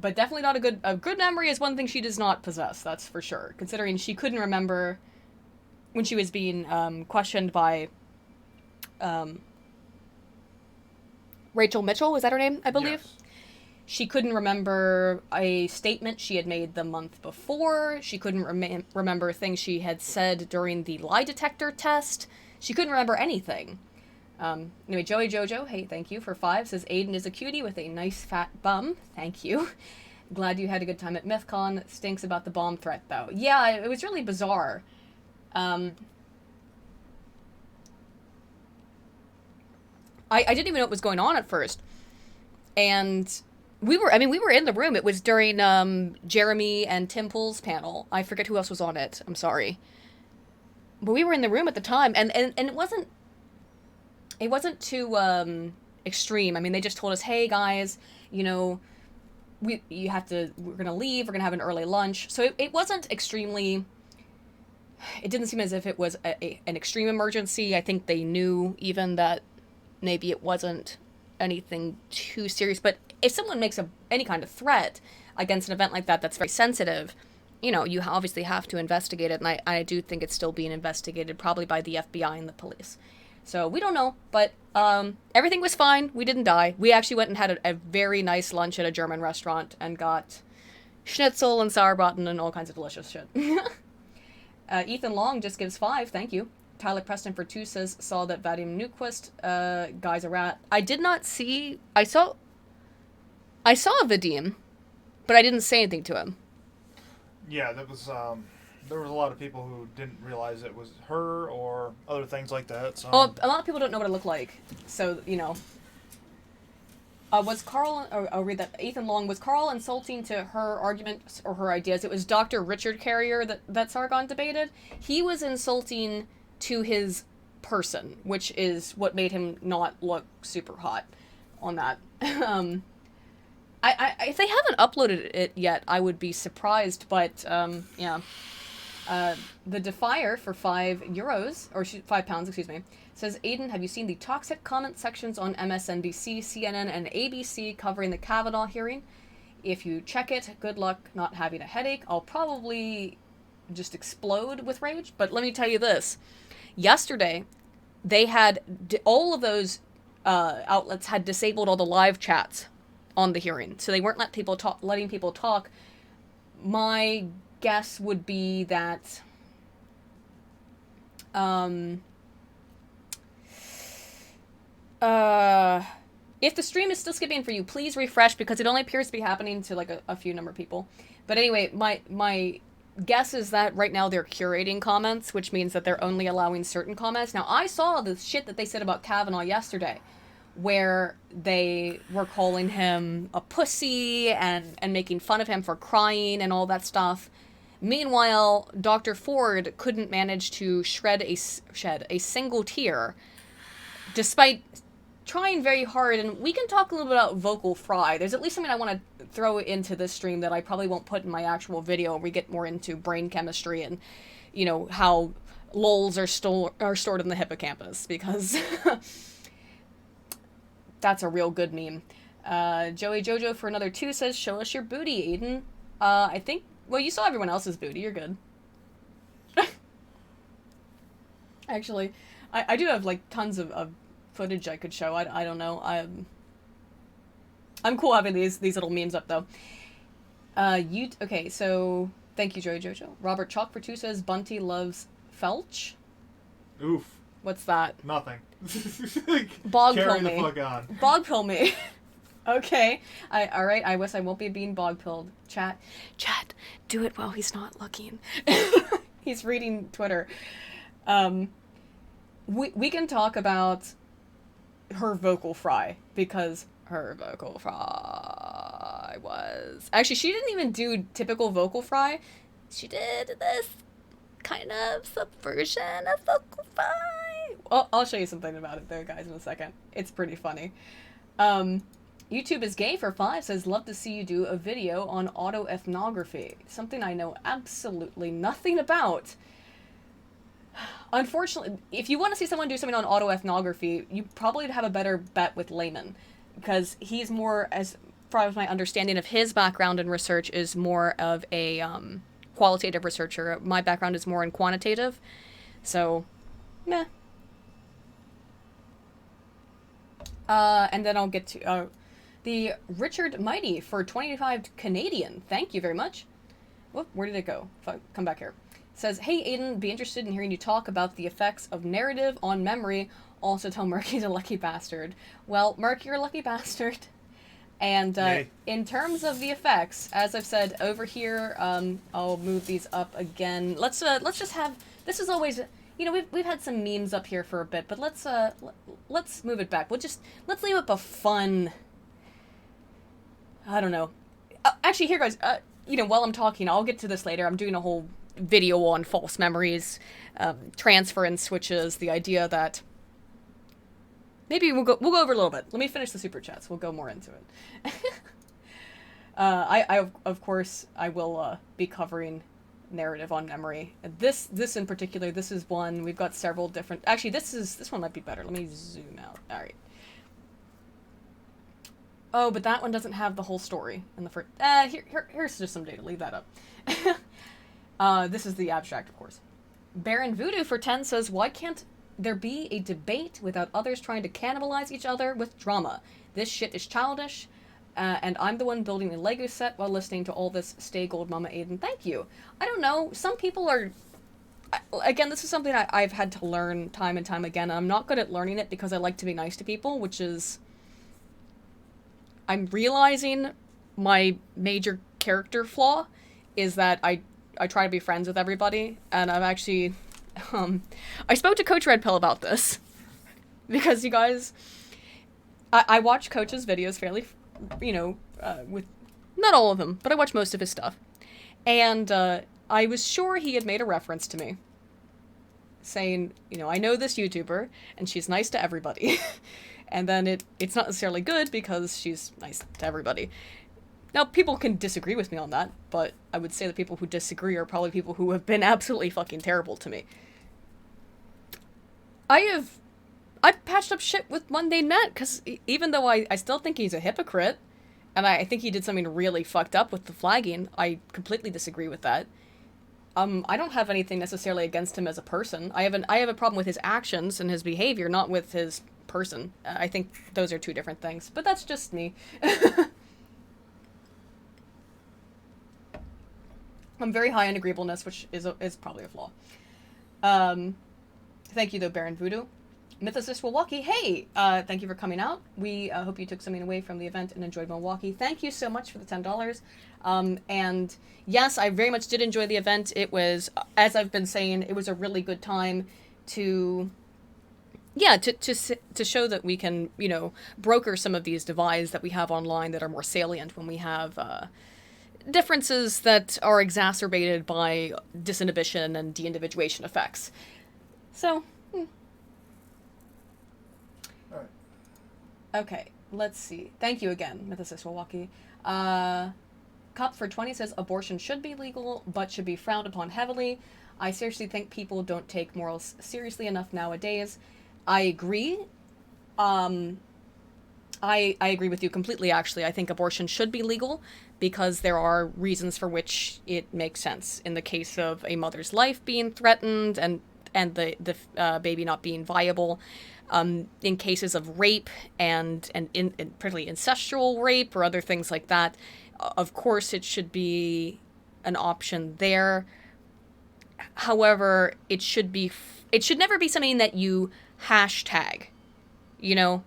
But definitely not a good memory is one thing she does not possess, that's for sure. Considering she couldn't remember when she was being questioned by Rachel Mitchell, was that her name, I believe? Yes. She couldn't remember a statement she had made the month before. She couldn't remember things she had said during the lie detector test. She couldn't remember anything. Anyway, Joey Jojo, hey, thank you, for 5, says Aiden is a cutie with a nice fat bum. Thank you. Glad you had a good time at Mythcon. Stinks about the bomb threat, though. Yeah, it was really bizarre. I didn't even know what was going on at first. And we were in the room. It was during Jeremy and Tim Pool's panel. I forget who else was on it. I'm sorry. But we were in the room at the time, and it wasn't too extreme. I mean, they just told us, hey guys, we're gonna leave, we're gonna have an early lunch. So it wasn't extremely, it didn't seem as if it was an extreme emergency. I think they knew even that maybe it wasn't anything too serious. But if someone makes any kind of threat against an event like that that's very sensitive, you obviously have to investigate it, and I do think it's still being investigated, probably by the FBI and the police. So we don't know, but everything was fine. We didn't die. We actually went and had a very nice lunch at a German restaurant and got schnitzel and sauerbraten and all kinds of delicious shit. Ethan Long just gives 5, thank you. Tyler Preston for 2 says, saw that Vadim Newquist, guy's a rat. I did not see, I saw Vadim, but I didn't say anything to him. Yeah, that was, there was a lot of people who didn't realize it was her or other things like that. So. Well, a lot of people don't know what it looked like. So, was Carl, I'll read that, Ethan Long, was Carl insulting to her arguments or her ideas? It was Dr. Richard Carrier that Sargon debated. He was insulting to his person, which is what made him not look super hot on that. If they haven't uploaded it yet, I would be surprised, but, yeah. The Defier for €5, or £5, excuse me, says, Aiden, have you seen the toxic comment sections on MSNBC, CNN, and ABC covering the Kavanaugh hearing? If you check it, good luck not having a headache. I'll probably just explode with rage, but let me tell you this. Yesterday, they had, all of those outlets had disabled all the live chats on the hearing, so they weren't letting people talk. My guess would be that If the stream is still skipping for you, please refresh because it only appears to be happening to like a few number of people. But anyway, my guess is that right now they're curating comments, which means that they're only allowing certain comments. Now, I saw the shit that they said about Kavanaugh yesterday, where they were calling him a pussy and making fun of him for crying and all that stuff. Meanwhile, Dr. Ford couldn't manage to shed a single tear, despite trying very hard. And we can talk a little bit about vocal fry. There's at least something I want to throw into this stream that I probably won't put in my actual video, where we get more into brain chemistry and, you know, how lols are stored in the hippocampus, because that's a real good meme. Joey Jojo for another 2 says, show us your booty, Aiden. I think, well, you saw everyone else's booty. You're good. Actually, I do have, like, tons of footage I could show. I don't know. I'm cool having these little memes up, though. Okay, so, thank you, Joey Jojo. Robert Chalk for 2 says, Bunty loves Felch. Oof. What's that? Nothing. Bog pill Carry me. the fuck on. Bog pill me. Okay. Alright, I wish I won't be being bog pilled. Chat, do it while he's not looking. He's reading Twitter. We can talk about her vocal fry, because her vocal fry was... Actually, she didn't even do typical vocal fry. She did this kind of subversion of vocal fry. I'll show you something about it there, guys, in a second. It's pretty funny. YouTube is gay for 5 says, love to see you do a video on autoethnography. Something I know absolutely nothing about. Unfortunately, if you want to see someone do something on autoethnography, you probably would have a better bet with Layman, because he's more, as far as my understanding of his background in research, is more of a qualitative researcher. My background is more in quantitative, so meh. And then I'll get to the Richard Mighty for 25 Canadian. Thank you very much. Whoop, where did it go? Come back here. Says, hey Aiden, be interested in hearing you talk about the effects of narrative on memory. Also tell Murk he's a lucky bastard. Well, Murk, you're a lucky bastard. And in terms of the effects, as I've said over here, I'll move these up again. Let's just have, this is always, you know, we've had some memes up here for a bit, but let's move it back. Let's leave up a fun, I don't know. Actually, here guys, you know, while I'm talking, I'll get to this later. I'm doing a whole video on false memories, transference switches, the idea that maybe we'll go over a little bit. Let me finish the super chats. We'll go more into it. I of course I will be covering narrative on memory. This in particular, this is one. We've got several different. Actually, this one might be better. Let me zoom out. All right. Oh, but that one doesn't have the whole story in the first. Here's just some data. Leave that up. This is the abstract, of course. Baron Voodoo for 10 says, why can't there be a debate without others trying to cannibalize each other with drama? This shit is childish, and I'm the one building a Lego set while listening to all this. Stay gold, Mama Aiden. Thank you. I don't know. Some people are... Again, this is something I've had to learn time and time again. I'm not good at learning it because I like to be nice to people, which is... I'm realizing my major character flaw is that I try to be friends with everybody, and I've actually, I spoke to Coach Red Pill about this, because you guys, I watch Coach's videos fairly, you know, with, not all of them, but I watch most of his stuff, and I was sure he had made a reference to me, saying, you know, I know this YouTuber, and she's nice to everybody, and then it's not necessarily good because she's nice to everybody. Now, people can disagree with me on that, but I would say the people who disagree are probably people who have been absolutely fucking terrible to me. I've patched up shit with Mundane Matt, because even though I still think he's a hypocrite, and I think he did something really fucked up with the flagging, I completely disagree with that. I don't have anything necessarily against him as a person. I have a problem with his actions and his behavior, not with his person. I think those are two different things, but that's just me. I'm very high on agreeableness, which is probably a flaw. Thank you, though, Baron Voodoo. Mythicist Milwaukee, hey, thank you for coming out. We hope you took something away from the event and enjoyed Milwaukee. Thank you so much for the $10. And yes, I very much did enjoy the event. It was, as I've been saying, it was a really good time to show that we can, you know, broker some of these divides that we have online that are more salient when we have differences that are exacerbated by disinhibition and de-individuation effects. So, All right. okay, let's see. Thank you again, Mythicist Milwaukee. Cop for 20 says abortion should be legal, but should be frowned upon heavily. I seriously think people don't take morals seriously enough nowadays. I agree. I agree with you completely, actually. I think abortion should be legal because there are reasons for which it makes sense. In the case of a mother's life being threatened and the baby not being viable, in cases of rape and particularly incestual rape or other things like that, of course it should be an option there. However, it should never be something that you hashtag, you know,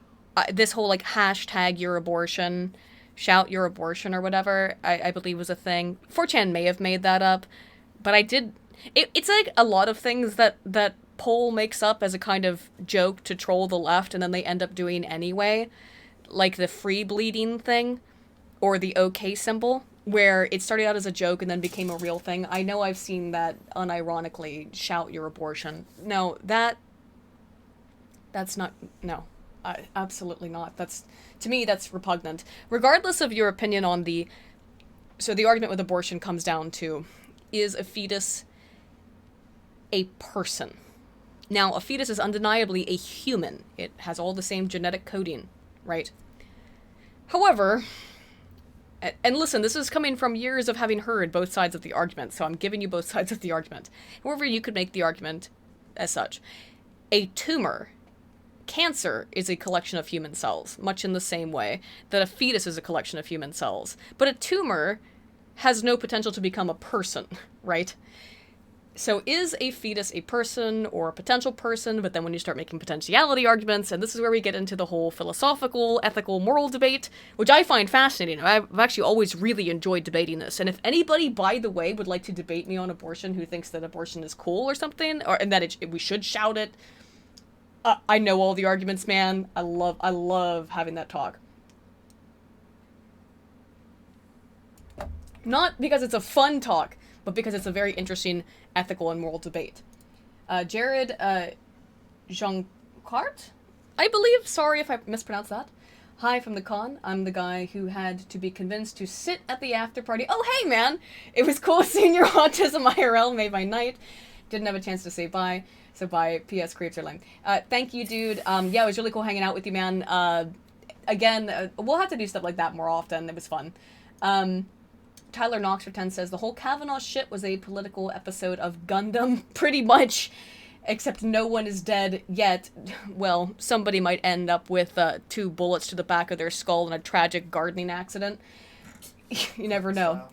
this whole like hashtag your abortion, shout your abortion or whatever, I believe was a thing. 4chan may have made that up, but it's like a lot of things that Poll makes up as a kind of joke to troll the left and then they end up doing anyway, like the free bleeding thing or the OK symbol, where it started out as a joke and then became a real thing. I know I've seen that unironically, shout your abortion. No, that's not, no, absolutely not. To me, that's repugnant. Regardless of your opinion on so the argument with abortion comes down to, is a fetus a person? Now, a fetus is undeniably a human. It has all the same genetic coding, right? However, and listen, this is coming from years of having heard both sides of the argument, so I'm giving you both sides of the argument. However, you could make the argument as such. A tumor, cancer, is a collection of human cells, much in the same way that a fetus is a collection of human cells. But a tumor has no potential to become a person, right? So is a fetus a person or a potential person? But then when you start making potentiality arguments, and this is where we get into the whole philosophical, ethical, moral debate, which I find fascinating. I've actually always really enjoyed debating this. And if anybody, by the way, would like to debate me on abortion who thinks that abortion is cool or something, and that we should shout it, I know all the arguments, man. I love having that talk. Not because it's a fun talk, but because it's a very interesting ethical and moral debate. Jared Jean-Cart, I believe. Sorry if I mispronounced that. Hi from the con. I'm the guy who had to be convinced to sit at the after party. Oh, hey, man. It was cool seeing your autism IRL, made my night. Didn't have a chance to say bye. So bye. P.S. Creeps are lame. Thank you, dude. Yeah, it was really cool hanging out with you, man. Again, we'll have to do stuff like that more often. It was fun. Tyler Knox for 10 says, the whole Kavanaugh shit was a political episode of Gundam, pretty much, except no one is dead yet. Well, somebody might end up with 2 bullets to the back of their skull in a tragic gardening accident. You never know. Wow.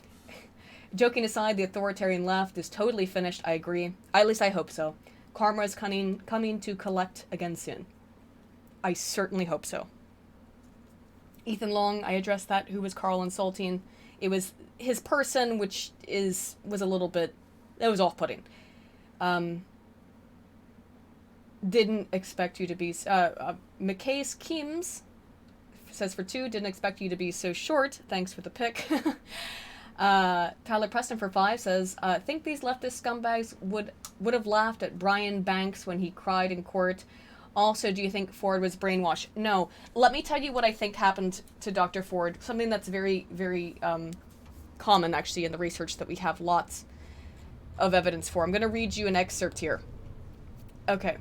Joking aside, the authoritarian left is totally finished, I agree. At least I hope so. Karma is coming to collect again soon. I certainly hope so. Ethan Long, I addressed that, who was Carl insulting. It was his person, which was a little bit, it was off-putting. Didn't expect you to be, McKay's Keems says for 2, didn't expect you to be so short. Thanks for the pick. Tyler Preston for 5 says, think these leftist scumbags would have laughed at Brian Banks when he cried in court. Also, do you think Ford was brainwashed? No. Let me tell you what I think happened to Dr. Ford. Something that's very, very common, actually, in the research that we have lots of evidence for. I'm going to read you an excerpt here. Okay.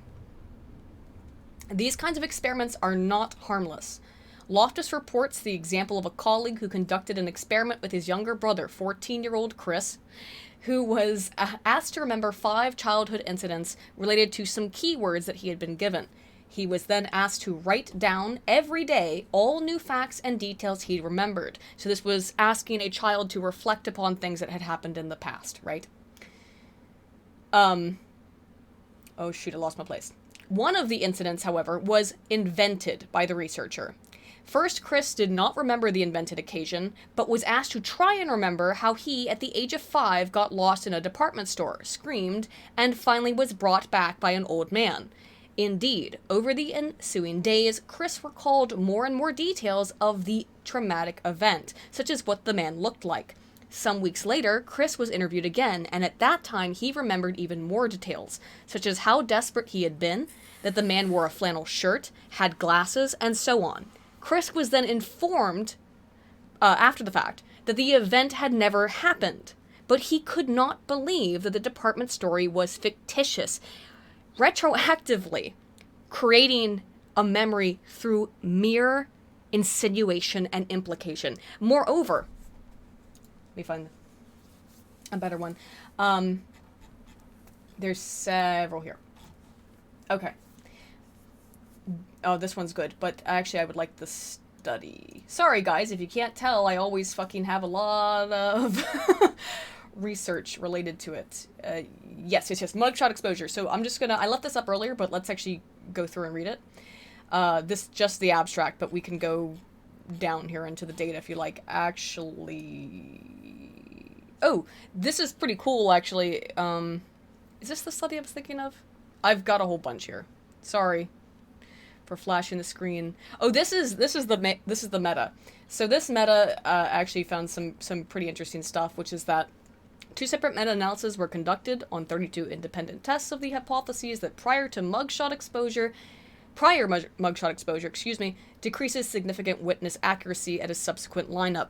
These kinds of experiments are not harmless. Loftus reports the example of a colleague who conducted an experiment with his younger brother, 14-year-old Chris, who was asked to remember 5 childhood incidents related to some keywords that he had been given. He was then asked to write down every day all new facts and details he remembered. So this was asking a child to reflect upon things that had happened in the past, right? Oh shoot, I lost my place. One of the incidents, however, was invented by the researcher. First, Chris did not remember the invented occasion, but was asked to try and remember how he, at the age of 5, got lost in a department store, screamed, and finally was brought back by an old man. Indeed, over the ensuing days, Chris recalled more and more details of the traumatic event, such as what the man looked like. Some weeks later, Chris was interviewed again, and at that time he remembered even more details, such as how desperate he had been, that the man wore a flannel shirt, had glasses, and so on. Chris was then informed, after the fact, that the event had never happened, but he could not believe that the department story was fictitious, retroactively creating a memory through mere insinuation and implication. Moreover, let me find a better one. There's several here. Okay. Oh, this one's good, but actually I would like the study. Sorry, guys, if you can't tell, I always fucking have a lot of research related to it. Yes, mugshot exposure. So I'm just gonna, I left this up earlier, but let's actually go through and read it. This just the abstract, but we can go down here into the data if you like. Actually, oh, this is pretty cool, actually. Is this the study I was thinking of? I've got a whole bunch here. Sorry for flashing the screen. Oh, this is the meta. So this meta actually found some pretty interesting stuff, which is that 2 separate meta-analyses were conducted on 32 independent tests of the hypotheses that prior mugshot exposure, decreases significant witness accuracy at a subsequent lineup.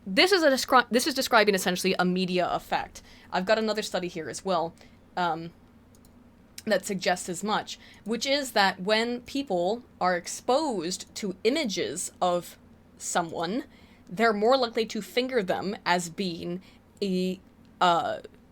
This is describing essentially a media effect. I've got another study here as well that suggests as much, which is that when people are exposed to images of someone, they're more likely to finger them as being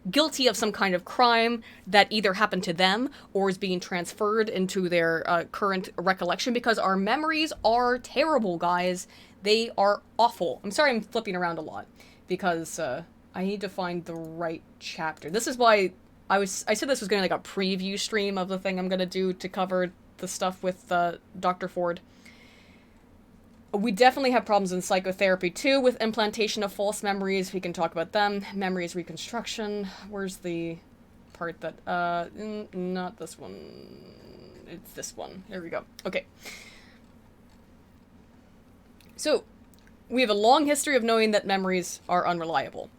guilty of some kind of crime that either happened to them or is being transferred into their current recollection, because our memories are terrible, guys. They are awful. I'm sorry I'm flipping around a lot, because I need to find the right chapter. This is why I said this was going to be like a preview stream of the thing I'm going to do to cover the stuff with Dr. Ford. We definitely have problems in psychotherapy too with implantation of false memories. We can talk about them. Memories reconstruction. Where's the part that not this one. It's this one. There we go. Okay. So, we have a long history of knowing that memories are unreliable.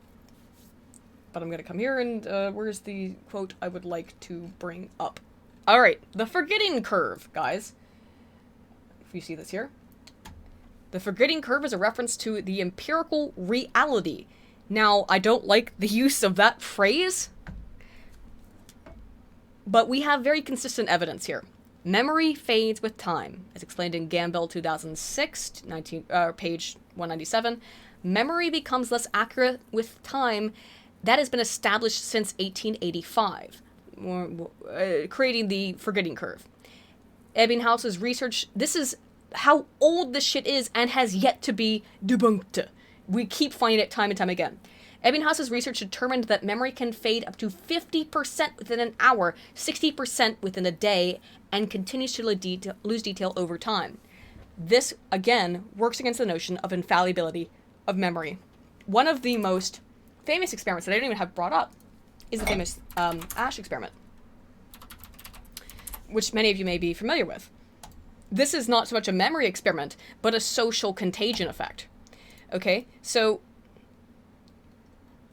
But I'm going to come here and where's the quote I would like to bring up? All right, the forgetting curve, guys. If you see this here. The forgetting curve is a reference to the empirical reality. Now, I don't like the use of that phrase, but we have very consistent evidence here. Memory fades with time, as explained in Gamble 2006, page 197. Memory becomes less accurate with time. That has been established since 1885, creating the forgetting curve. Ebbinghaus's research, this is how old this shit is and has yet to be debunked. We keep finding it time and time again. Ebbinghaus's research determined that memory can fade up to 50% within an hour, 60% within a day, and continues to lose detail over time. This, again, works against the notion of infallibility of memory. One of the most famous experiments that I didn't even have brought up is the famous Ash experiment, which many of you may be familiar with. This is not so much a memory experiment, but a social contagion effect. Okay, so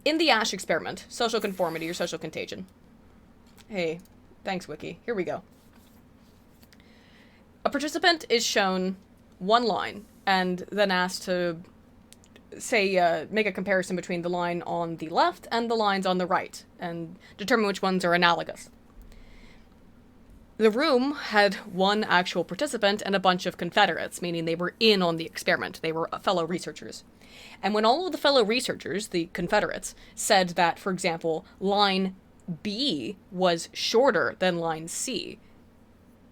in the Ash experiment, social conformity or social contagion. Hey, thanks, Wiki. Here we go. A participant is shown one line and then asked to say, make a comparison between the line on the left and the lines on the right and determine which ones are analogous. The room had one actual participant and a bunch of Confederates, meaning they were in on the experiment. They were fellow researchers. And when all of the fellow researchers, the Confederates, said that, for example, line B was shorter than line C,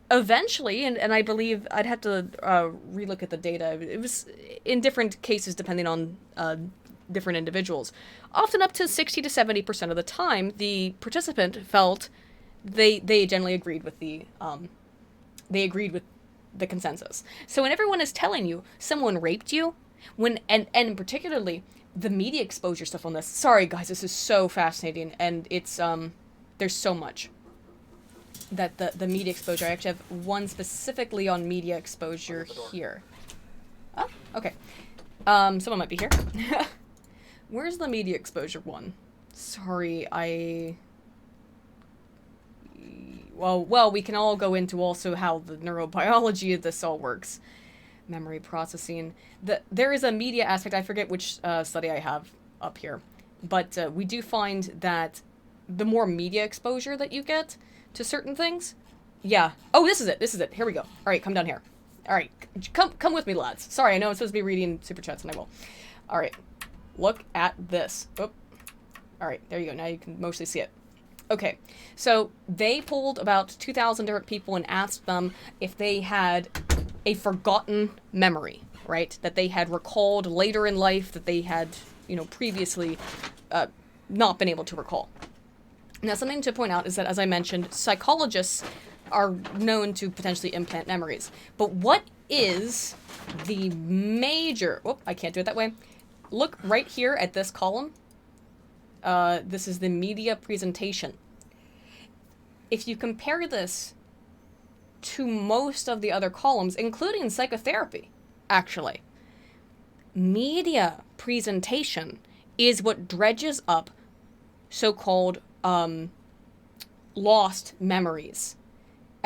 eventually, and I believe I'd have to relook at the data, it was in different cases depending on different individuals, often up to 60 to 70% of the time, the participant felt they generally agreed with the consensus. So when everyone is telling you someone raped you, and particularly the media exposure stuff on this. Sorry guys, this is so fascinating, and it's there's so much that the media exposure. I actually have one specifically on media exposure here. Oh, okay. Someone might be here. Where's the media exposure one? Sorry, well, we can all go into also how the neurobiology of this all works. Memory processing. There is a media aspect. I forget which study I have up here. But we do find that the more media exposure that you get to certain things. Yeah. Oh, this is it. Here we go. All right, come down here. All right, come with me, lads. Sorry, I know I'm supposed to be reading super chats, and I will. All right, look at this. Oh. All right, there you go. Now you can mostly see it. Okay, so they polled about 2,000 different people and asked them if they had a forgotten memory, right? That they had recalled later in life that they had, previously not been able to recall. Now, something to point out is that, as I mentioned, psychologists are known to potentially implant memories. But what is the major... Oh, I can't do it that way. Look right here at this column. This is the media presentation. If you compare this to most of the other columns, including psychotherapy, actually, media presentation is what dredges up so-called lost memories.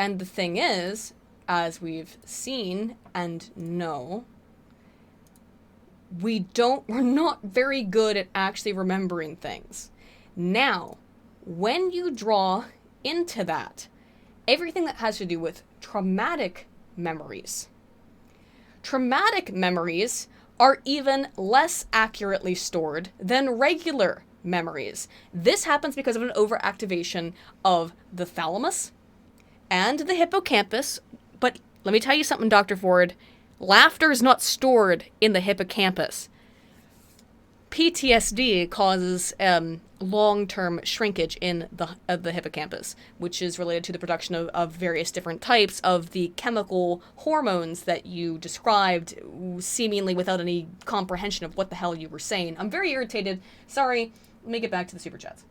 And the thing is, as we've seen and know, we're not very good at actually remembering things. Now, when you draw into that, everything that has to do with traumatic memories are even less accurately stored than regular memories. This happens because of an overactivation of the thalamus and the hippocampus. But let me tell you something, Dr. Ford. Laughter is not stored in the hippocampus. PTSD causes long-term shrinkage in the hippocampus, which is related to the production of various different types of the chemical hormones that you described, seemingly without any comprehension of what the hell you were saying. I'm very irritated. Sorry. Let me get back to the super chats.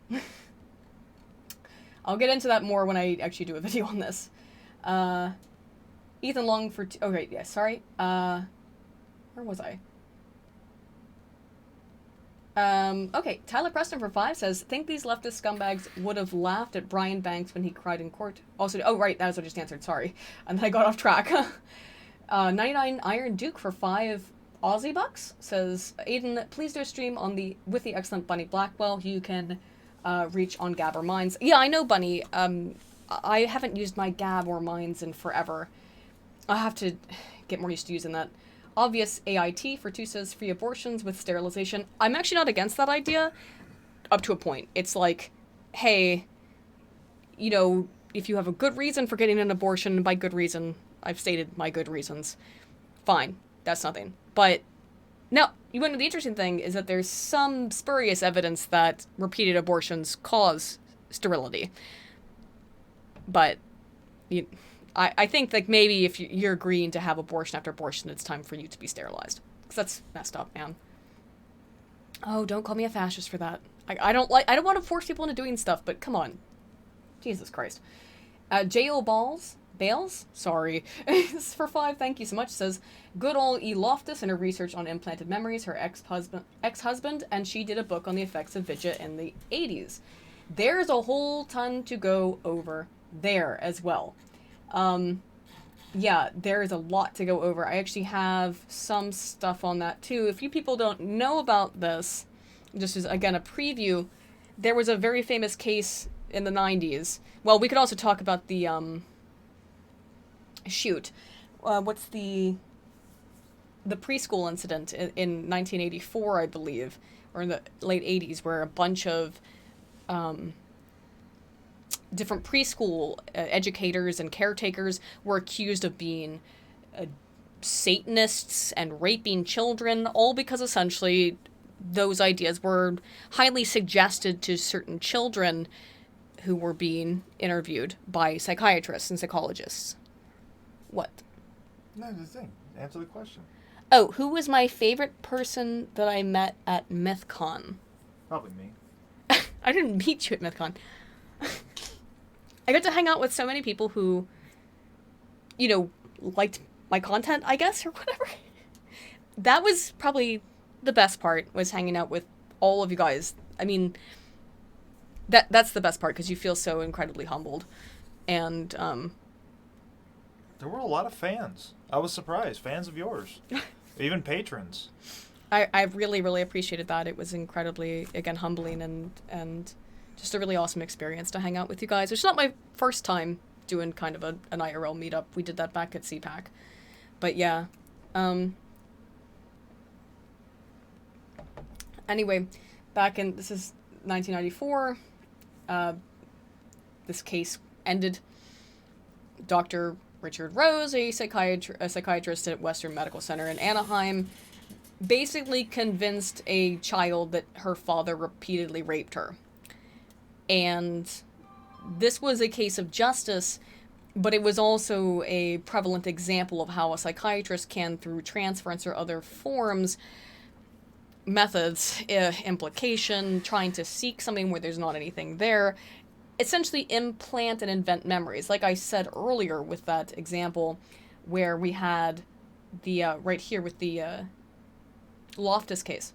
I'll get into that more when I actually do a video on this. Ethan Long for... Okay, yeah, sorry. Where was I? Okay, Tyler Preston for 5 says, think these leftist scumbags would have laughed at Brian Banks when he cried in court. Also, oh, right, that was what I just answered, sorry. And then I got off track. 99 Iron Duke for 5 Aussie bucks says, Aiden, please do a stream with the excellent Bunny Blackwell, who you can reach on Gab or Minds. Yeah, I know, Bunny. I haven't used my Gab or Minds in forever. I'll have to get more used to using that. Obvious AIT for 2 says free abortions with sterilization. I'm actually not against that idea up to a point. It's like, hey, if you have a good reason for getting an abortion, by good reason, I've stated my good reasons, fine, that's nothing. But now, the interesting thing is that there's some spurious evidence that repeated abortions cause sterility. But I think like maybe if you're agreeing to have abortion after abortion, it's time for you to be sterilized. Because that's messed up, man. Oh, don't call me a fascist for that. I don't want to force people into doing stuff, but come on. Jesus Christ. J.O. Bales? Sorry. For 5, thank you so much. Says, good old E. Loftus in her research on implanted memories, her ex-husband, and she did a book on the effects of Vidya in the 80s. There's a whole ton to go over there as well. Yeah, there is a lot to go over. I actually have some stuff on that too. If you people don't know about this, just as, again, a preview, there was a very famous case in the 90s. Well, we could also talk about the, what's the preschool incident in 1984, I believe, or in the late 80s, where a bunch of, different preschool educators and caretakers were accused of being Satanists and raping children, all because essentially those ideas were highly suggested to certain children who were being interviewed by psychiatrists and psychologists. What? No, the thing. Answer the question. Oh, who was my favorite person that I met at Mythcon? Probably me. I didn't meet you at Mythcon. I got to hang out with so many people who, liked my content, I guess, or whatever. That was probably the best part, was hanging out with all of you guys. I mean, that's the best part, because you feel so incredibly humbled. And, there were a lot of fans. I was surprised. Fans of yours. Even patrons. I really, really appreciated that. It was incredibly, again, humbling and just a really awesome experience to hang out with you guys. It's not my first time doing kind of an IRL meetup. We did that back at CPAC. But yeah. Anyway, this is 1994. This case ended. Dr. Richard Rose, a psychiatrist at Western Medical Center in Anaheim, basically convinced a child that her father repeatedly raped her. And this was a case of justice, but it was also a prevalent example of how a psychiatrist can, through transference or other methods, implication, trying to seek something where there's not anything there, essentially implant and invent memories. Like I said earlier with that example where we had the, right here with the Loftus case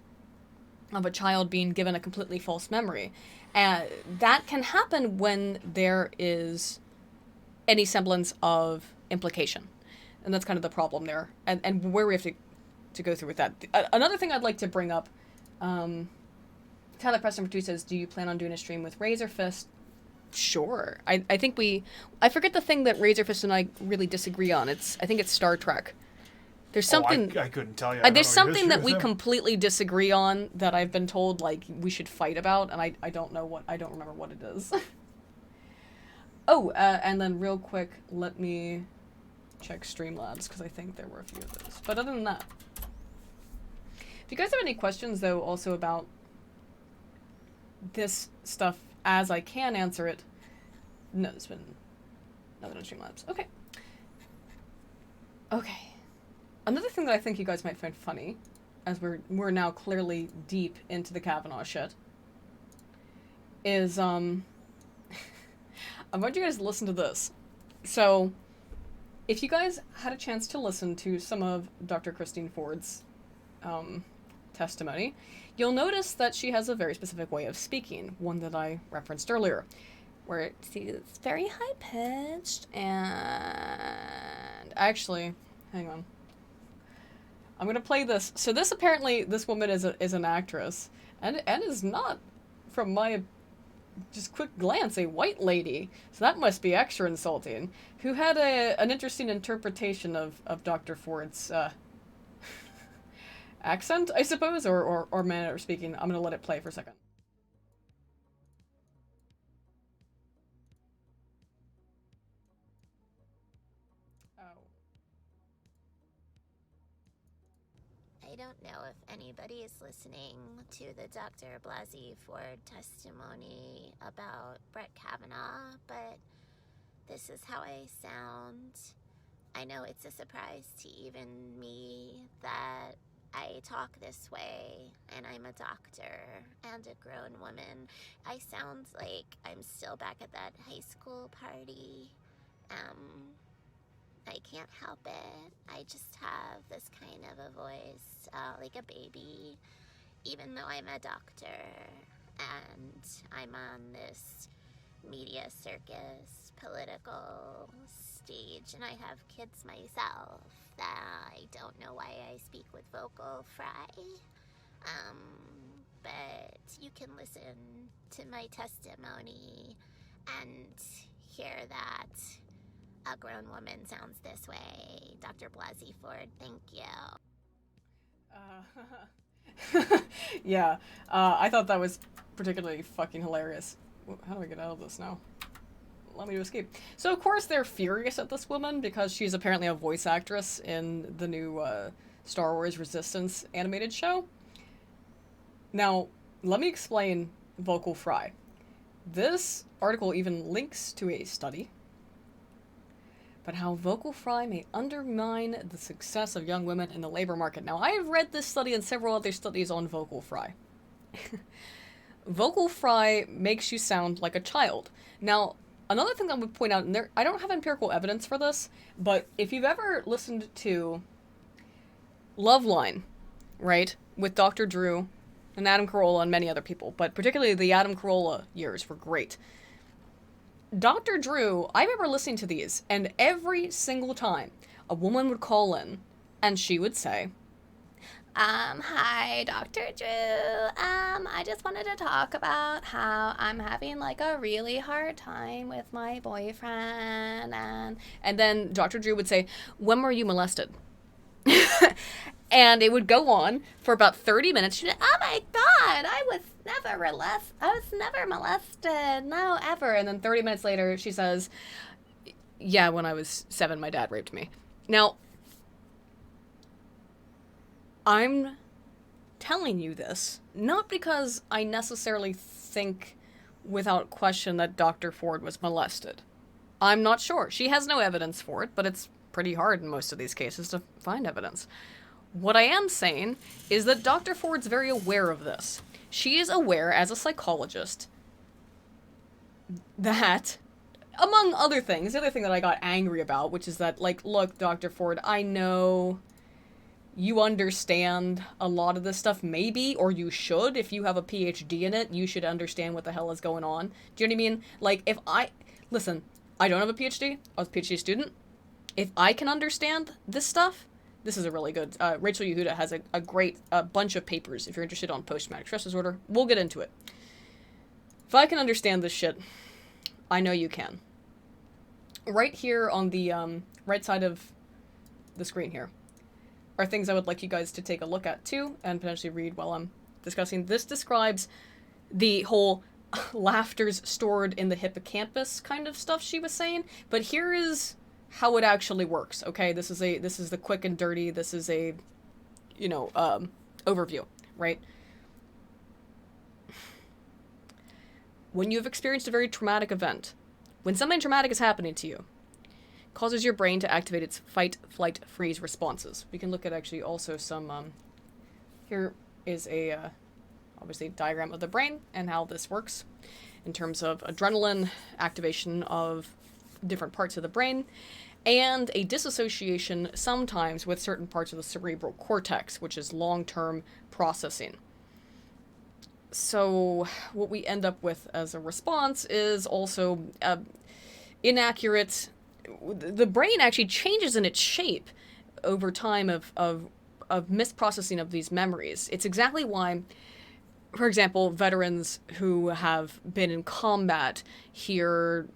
of a child being given a completely false memory. That can happen when there is any semblance of implication. And that's kind of the problem there. And where we have to go through with that. Another thing I'd like to bring up, Tyler Preston for 2 says, do you plan on doing a stream with Razor Fist? Sure. I think I forget the thing that Razor Fist and I really disagree on. I think it's Star Trek. There's something... I couldn't tell you. There's something that we completely disagree on that I've been told, we should fight about, and I don't remember what it is. And then real quick, let me check Streamlabs, because I think there were a few of those. But other than that, if you guys have any questions, though, also about this stuff, as I can answer it. No, there's been nothing on Streamlabs. Okay. Another thing that I think you guys might find funny, as we're now clearly deep into the Kavanaugh shit, is, I want you guys to listen to this. So, if you guys had a chance to listen to some of Dr. Christine Ford's testimony, you'll notice that she has a very specific way of speaking, one that I referenced earlier, where it's very high-pitched, and actually, hang on. I'm gonna play this. So this woman is an actress, and is not, from my just quick glance, a white lady. So that must be extra insulting. Who had an interesting interpretation of Dr. Ford's accent, I suppose, or manner of speaking. I'm gonna let it play for a second. I don't know if anybody is listening to the Dr. Blasey Ford testimony about Brett Kavanaugh, but this is how I sound. I know it's a surprise to even me that I talk this way, and I'm a doctor and a grown woman. I sound like I'm still back at that high school party. I can't help it. I just have this kind of a voice, like a baby, even though I'm a doctor and I'm on this media circus, political stage, and I have kids myself that I don't know why I speak with vocal fry. But you can listen to my testimony and hear that a grown woman sounds this way. Dr. Blasey Ford, thank you. Yeah, I thought that was particularly fucking hilarious. How do I get out of this now? Let me escape. So, of course, they're furious at this woman because she's apparently a voice actress in the new Star Wars Resistance animated show. Now, let me explain vocal fry. This article even links to a study about how vocal fry may undermine the success of young women in the labor market. Now, I have read this study and several other studies on vocal fry. Vocal fry makes you sound like a child. Now, another thing I would point out, and I don't have empirical evidence for this, but if you've ever listened to Loveline, right, with Dr. Drew and Adam Carolla and many other people, but particularly the Adam Carolla years were great. Dr. Drew, I remember listening to these, and every single time a woman would call in, and she would say, Hi, Dr. Drew. I just wanted to talk about how I'm having like a really hard time with my boyfriend. And then Dr. Drew would say, when were you molested? And it would go on for about 30 minutes. She'd, oh my God, I was never molested. No, ever. And then 30 minutes later, she says, yeah, when I was 7, my dad raped me. Now, I'm telling you this, not because I necessarily think without question that Dr. Ford was molested. I'm not sure. She has no evidence for it, but it's pretty hard in most of these cases to find evidence. What I am saying is that Dr. Ford's very aware of this. She is aware, as a psychologist, that, among other things, the other thing that I got angry about, which is that, like, look, Dr. Ford, I know you understand a lot of this stuff, maybe, or you should. If you have a PhD in it, you should understand what the hell is going on. Do you know what I mean? Like, listen, I don't have a PhD. I was a PhD student. If I can understand this stuff, this is a really good, Rachel Yehuda has a great bunch of papers if you're interested on post-traumatic stress disorder. We'll get into it. If I can understand this shit, I know you can. Right here on the right side of the screen here are things I would like you guys to take a look at too, and potentially read while I'm discussing. This describes the whole laughter's stored in the hippocampus kind of stuff she was saying, but here is how it actually works, okay? This is the quick and dirty, this is a, overview, right? When you've experienced a very traumatic event, when something traumatic is happening to you, it causes your brain to activate its fight, flight, freeze responses. We can look at actually also some, here is a, obviously, diagram of the brain and how this works in terms of adrenaline, activation of different parts of the brain, and a dissociation sometimes with certain parts of the cerebral cortex, which is long-term processing. So what we end up with as a response is also inaccurate. The brain actually changes in its shape over time of misprocessing of these memories. It's exactly why, for example, veterans who have been in combat hear,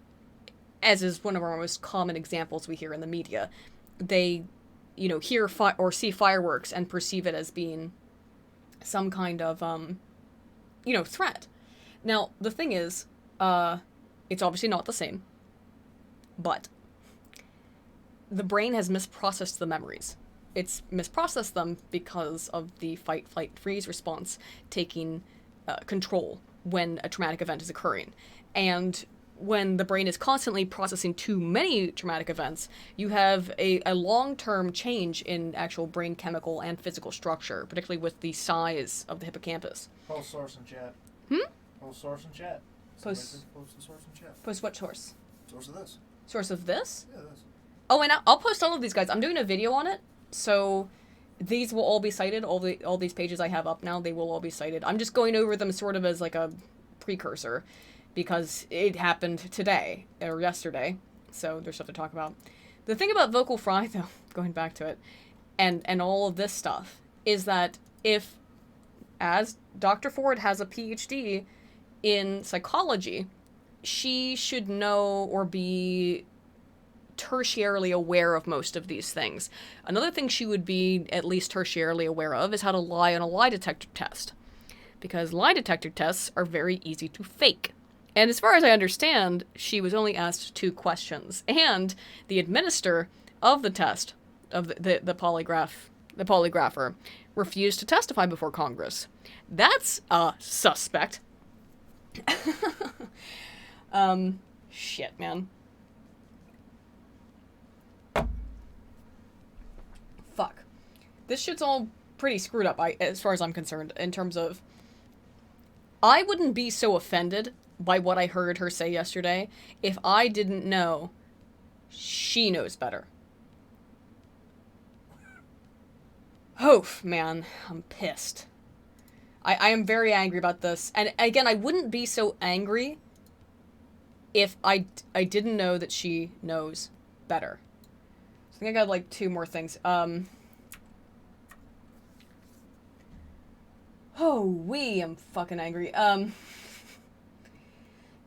as is one of our most common examples we hear in the media, they, hear or see fireworks and perceive it as being some kind of, threat. Now, the thing is, it's obviously not the same, but the brain has misprocessed the memories. It's misprocessed them because of the fight, flight, freeze response taking control when a traumatic event is occurring. And when the brain is constantly processing too many traumatic events, you have a long-term change in actual brain chemical and physical structure, particularly with the size of the hippocampus. Post source in chat. Post source in chat. Post the source in chat. Post what source? Source of this. Source of this? Yeah, this. Oh, and I'll post all of these, guys. I'm doing a video on it, so these will all be cited. All these pages I have up now, they will all be cited. I'm just going over them sort of as like a precursor, because it happened today, or yesterday, so there's stuff to talk about. The thing about vocal fry, though, going back to it, and all of this stuff, is that if, as Dr. Ford has a PhD in psychology, she should know or be tertiarily aware of most of these things. Another thing she would be at least tertiarily aware of is how to lie on a lie detector test, because lie detector tests are very easy to fake. And as far as I understand, she was only asked 2 questions, and the administrator of the test, of the polygrapher, refused to testify before Congress. That's suspect. Shit, man. Fuck. This shit's all pretty screwed up, as far as I'm concerned, in terms of... I wouldn't be so offended by what I heard her say yesterday if I didn't know she knows better. Oof, man. I'm pissed. I am very angry about this. And again, I wouldn't be so angry if I didn't know that she knows better. So I think I got like 2 more things. I'm fucking angry.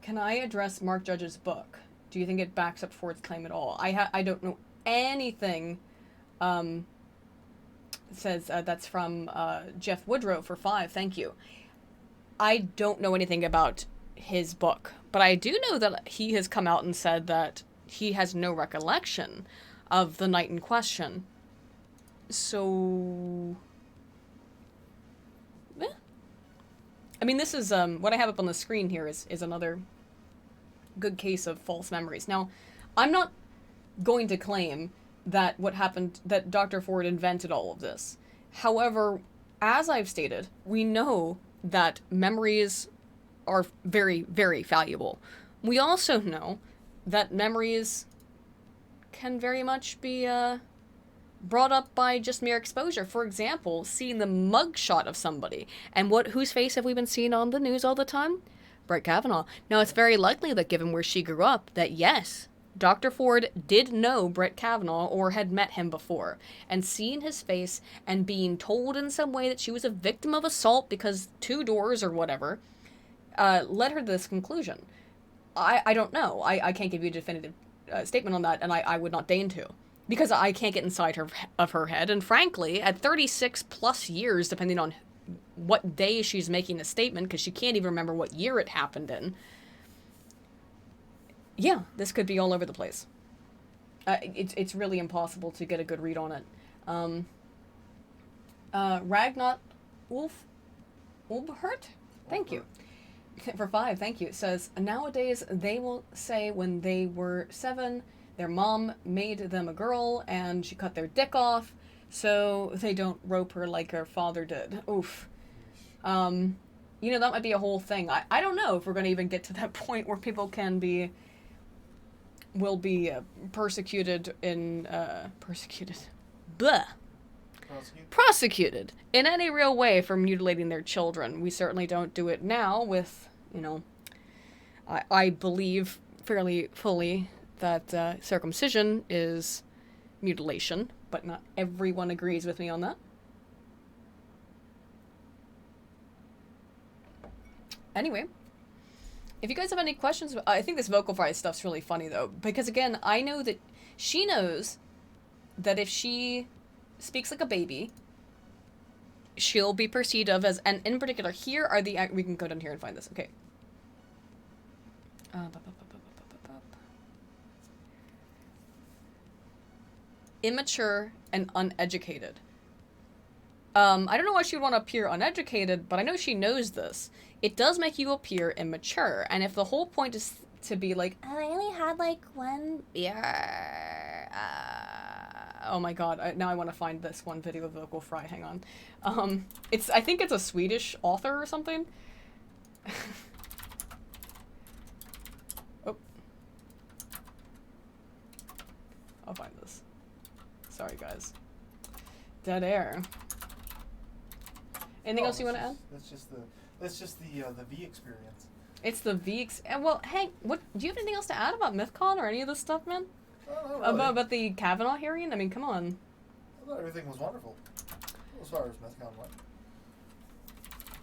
Can I address Mark Judge's book? Do you think it backs up Ford's claim at all? I don't know anything. It says that's from Jeff Woodrow for 5. Thank you. I don't know anything about his book, but I do know that he has come out and said that he has no recollection of the night in question. So... I mean, this is, what I have up on the screen here is another good case of false memories. Now, I'm not going to claim that what happened, that Dr. Ford invented all of this. However, as I've stated, we know that memories are very, very valuable. We also know that memories can very much be, brought up by just mere exposure. For example, seeing the mugshot of somebody. And whose face have we been seeing on the news all the time? Brett Kavanaugh. Now, it's very likely that given where she grew up, that yes, Dr. Ford did know Brett Kavanaugh or had met him before. And seeing his face and being told in some way that she was a victim of assault because 2 doors or whatever, led her to this conclusion. I don't know. I can't give you a definitive statement on that, and I would not deign to. Because I can't get inside her head, and frankly, at 36 plus years, depending on what day she's making a statement, because she can't even remember what year it happened in, yeah, this could be all over the place. It's really impossible to get a good read on it. Ragnot Ulbhert? Thank you. For 5, thank you. It says, nowadays they will say when they were 7... their mom made them a girl, and she cut their dick off, so they don't rope her like her father did. Oof. You know, that might be a whole thing. I don't know if we're going to even get to that point where people will be persecuted in, prosecuted in any real way for mutilating their children. We certainly don't do it now with, you know, I believe fairly fully that circumcision is mutilation, but not everyone agrees with me on that. Anyway, if you guys have any questions, I think this vocal fry stuff's really funny, though, because, again, I know that she knows that if she speaks like a baby, she'll be perceived of as, and in particular, here are the, we can go down here and find this, okay. Immature and uneducated. I don't know why she would want to appear uneducated, but I know she knows this. It does make you appear immature, and if the whole point is to be like, I only had like 1 beer. Oh my god, now I want to find this one video of vocal fry. Hang on. I think it's a Swedish author or something. Oh. I'll find this. Sorry, guys. Dead air. Anything else you want to add? That's just the V experience. It's the V. Well, Hank, what do you have anything else to add about Mythcon or any of this stuff, man? Really. About the Kavanaugh hearing? I mean, come on. I thought everything was wonderful as far as Mythcon went.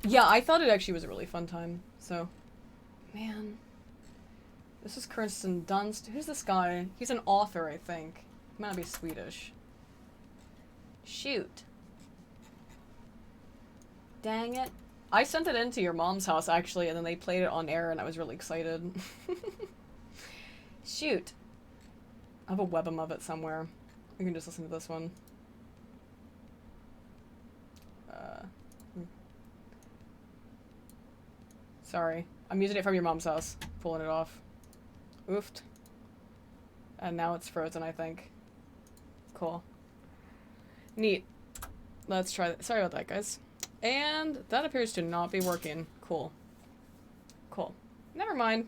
Yeah, I thought it actually was a really fun time. So, man, this is Kirsten Dunst. Who's this guy? He's an author, I think. He might not be Swedish. Shoot. Dang it. I sent it into your mom's house, actually, and then they played it on air, and I was really excited. Shoot. I have a webm of it somewhere. We can just listen to this one. Sorry. I'm using it from your mom's house. Pulling it off. Oofed. And now it's frozen, I think. Cool. Neat. Let's try that. Sorry about that, guys. And that appears to not be working. Cool. Cool. Never mind.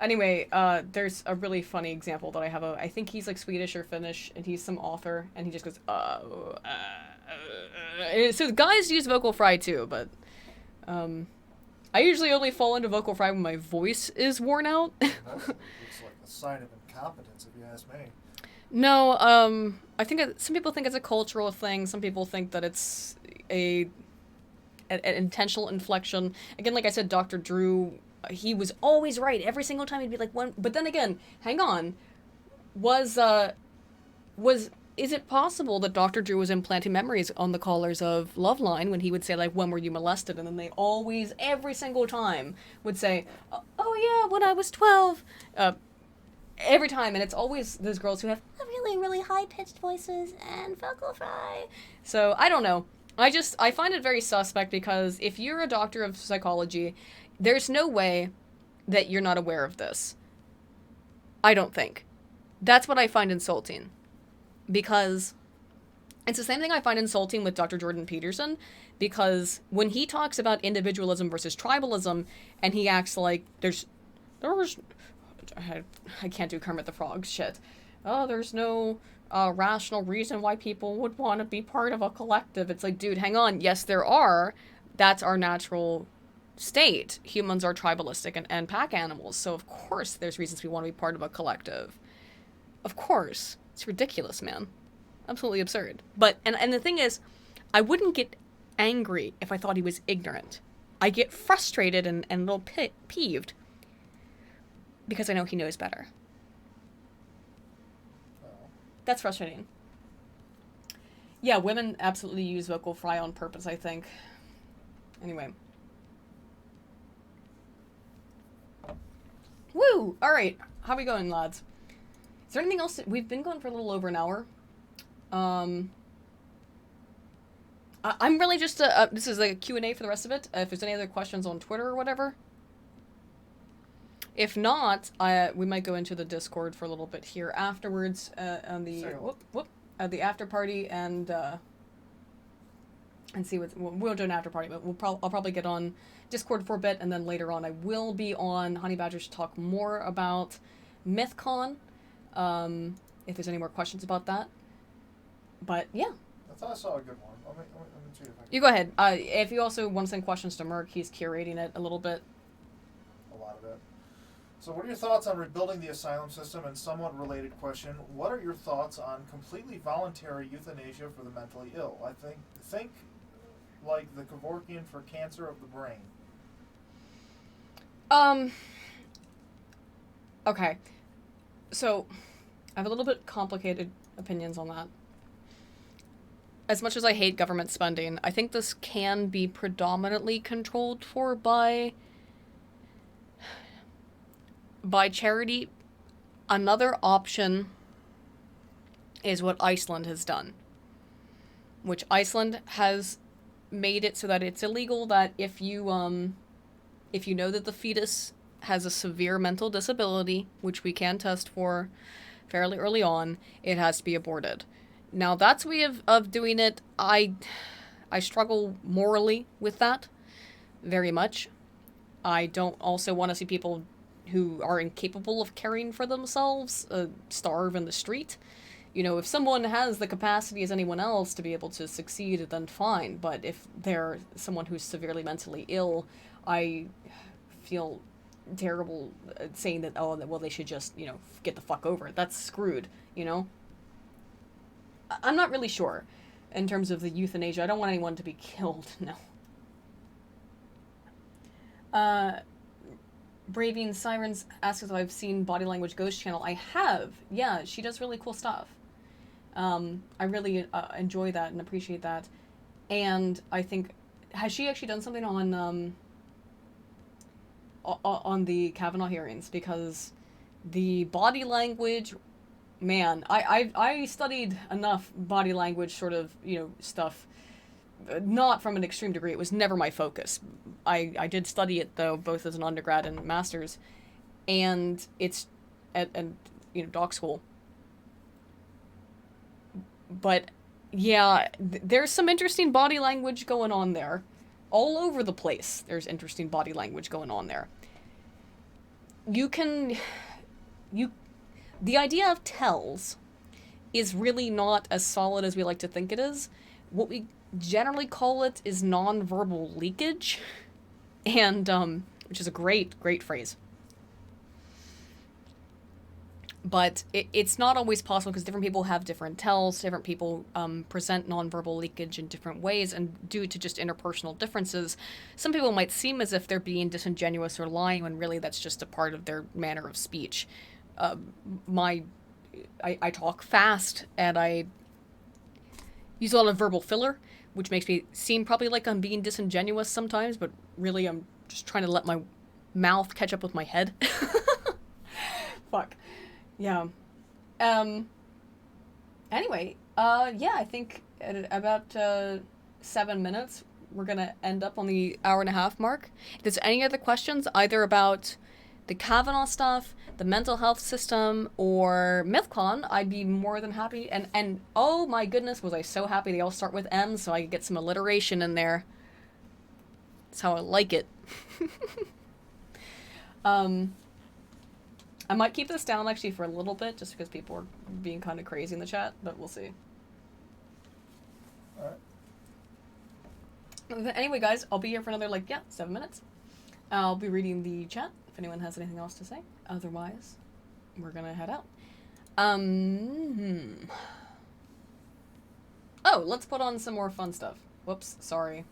Anyway, there's a really funny example that I have. I think he's like Swedish or Finnish, and he's some author, and he just goes, So the guys use vocal fry too, but, I usually only fall into vocal fry when my voice is worn out. It's like a sign of incompetence, if you ask me. No, I think some people think it's a cultural thing. Some people think that it's an intentional inflection. Again, like I said, Dr. Drew, he was always right every single time. He'd be like, "One," but then again, hang on, is it possible that Dr. Drew was implanting memories on the callers of Loveline when he would say, like, when were you molested? And then they always, every single time, would say, oh yeah, when I was 12. Every time, and it's always those girls who have really, really high-pitched voices and vocal fry. So, I don't know. I find it very suspect because if you're a doctor of psychology, there's no way that you're not aware of this. I don't think. That's what I find insulting. Because it's the same thing I find insulting with Dr. Jordan Peterson, because when he talks about individualism versus tribalism, and he acts like I can't do Kermit the Frog shit. Oh, there's no rational reason why people would want to be part of a collective. It's like, dude, hang on. Yes, there are. That's our natural state. Humans are tribalistic and pack animals, so of course there's reasons we want to be part of a collective. Of course. It's ridiculous, man. Absolutely absurd. But, and the thing is, I wouldn't get angry if I thought he was ignorant. I get frustrated and a little peeved because I know he knows better. That's frustrating. Yeah, women absolutely use vocal fry on purpose, I think. Anyway. Woo! Alright, how we going, lads? Is there anything else? We've been going for a little over an hour. I'm really just this is like a Q&A for the rest of it. If there's any other questions on Twitter or whatever. If not, we might go into the Discord for a little bit here afterwards on the the after party and see what we'll do an after party. But I'll probably get on Discord for a bit, and then later on I will be on Honey Badgers to talk more about Mythcon. If there's any more questions about that. But, yeah. I thought I saw a good one. Let me see if I can... You go ahead. If you also want to send questions to Merc, he's curating it a little bit. A lot of it. So what are your thoughts on rebuilding the asylum system? And somewhat related question, what are your thoughts on completely voluntary euthanasia for the mentally ill? I think like the Kevorkian for cancer of the brain. Okay. So, I have a little bit complicated opinions on that. As much as I hate government spending, I think this can be predominantly controlled for by charity. Another option is what Iceland has done, which Iceland has made it so that it's illegal that if you know that the fetus has a severe mental disability, which we can test for fairly early on, it has to be aborted. Now, that's a way of doing it. I struggle morally with that very much. I don't also want to see people who are incapable of caring for themselves starve in the street. You know, if someone has the capacity as anyone else to be able to succeed, then fine. But if they're someone who's severely mentally ill, I feel terrible saying that, oh, well, they should just, you know, get the fuck over it. That's screwed, you know? I'm not really sure in terms of the euthanasia. I don't want anyone to be killed, no. Braving Sirens asks if I've seen Body Language Ghost Channel. I have. Yeah, she does really cool stuff. I really enjoy that and appreciate that. And I think, has she actually done something on the Kavanaugh hearings? Because the body language, man, I studied enough body language sort of, you know, stuff not from an extreme degree. It was never my focus. I did study it, though, both as an undergrad and master's. And it's at doc school. But, yeah, there's some interesting body language going on there. All over the place, there's interesting body language going on there. The idea of tells is really not as solid as we like to think it is. What we generally call it is nonverbal leakage, and which is a great phrase. But it's not always possible because different people have different tells, different people present nonverbal leakage in different ways, and due to just interpersonal differences, some people might seem as if they're being disingenuous or lying when really that's just a part of their manner of speech. I talk fast, and I use a lot of verbal filler, which makes me seem probably like I'm being disingenuous sometimes, but really I'm just trying to let my mouth catch up with my head. Fuck. Yeah. Anyway, yeah, I think at about 7 minutes, we're gonna end up on the hour and a half mark. If there's any other questions, either about the Kavanaugh stuff, the mental health system, or Mythcon, I'd be more than happy. And oh my goodness, was I so happy they all start with M, so I could get some alliteration in there. That's how I like it. I might keep this down actually for a little bit, just because people are being kind of crazy in the chat, but we'll see. Alright. Anyway, guys, I'll be here for another, 7 minutes. I'll be reading the chat if anyone has anything else to say. Otherwise, we're gonna head out. Oh, let's put on some more fun stuff. Whoops, sorry.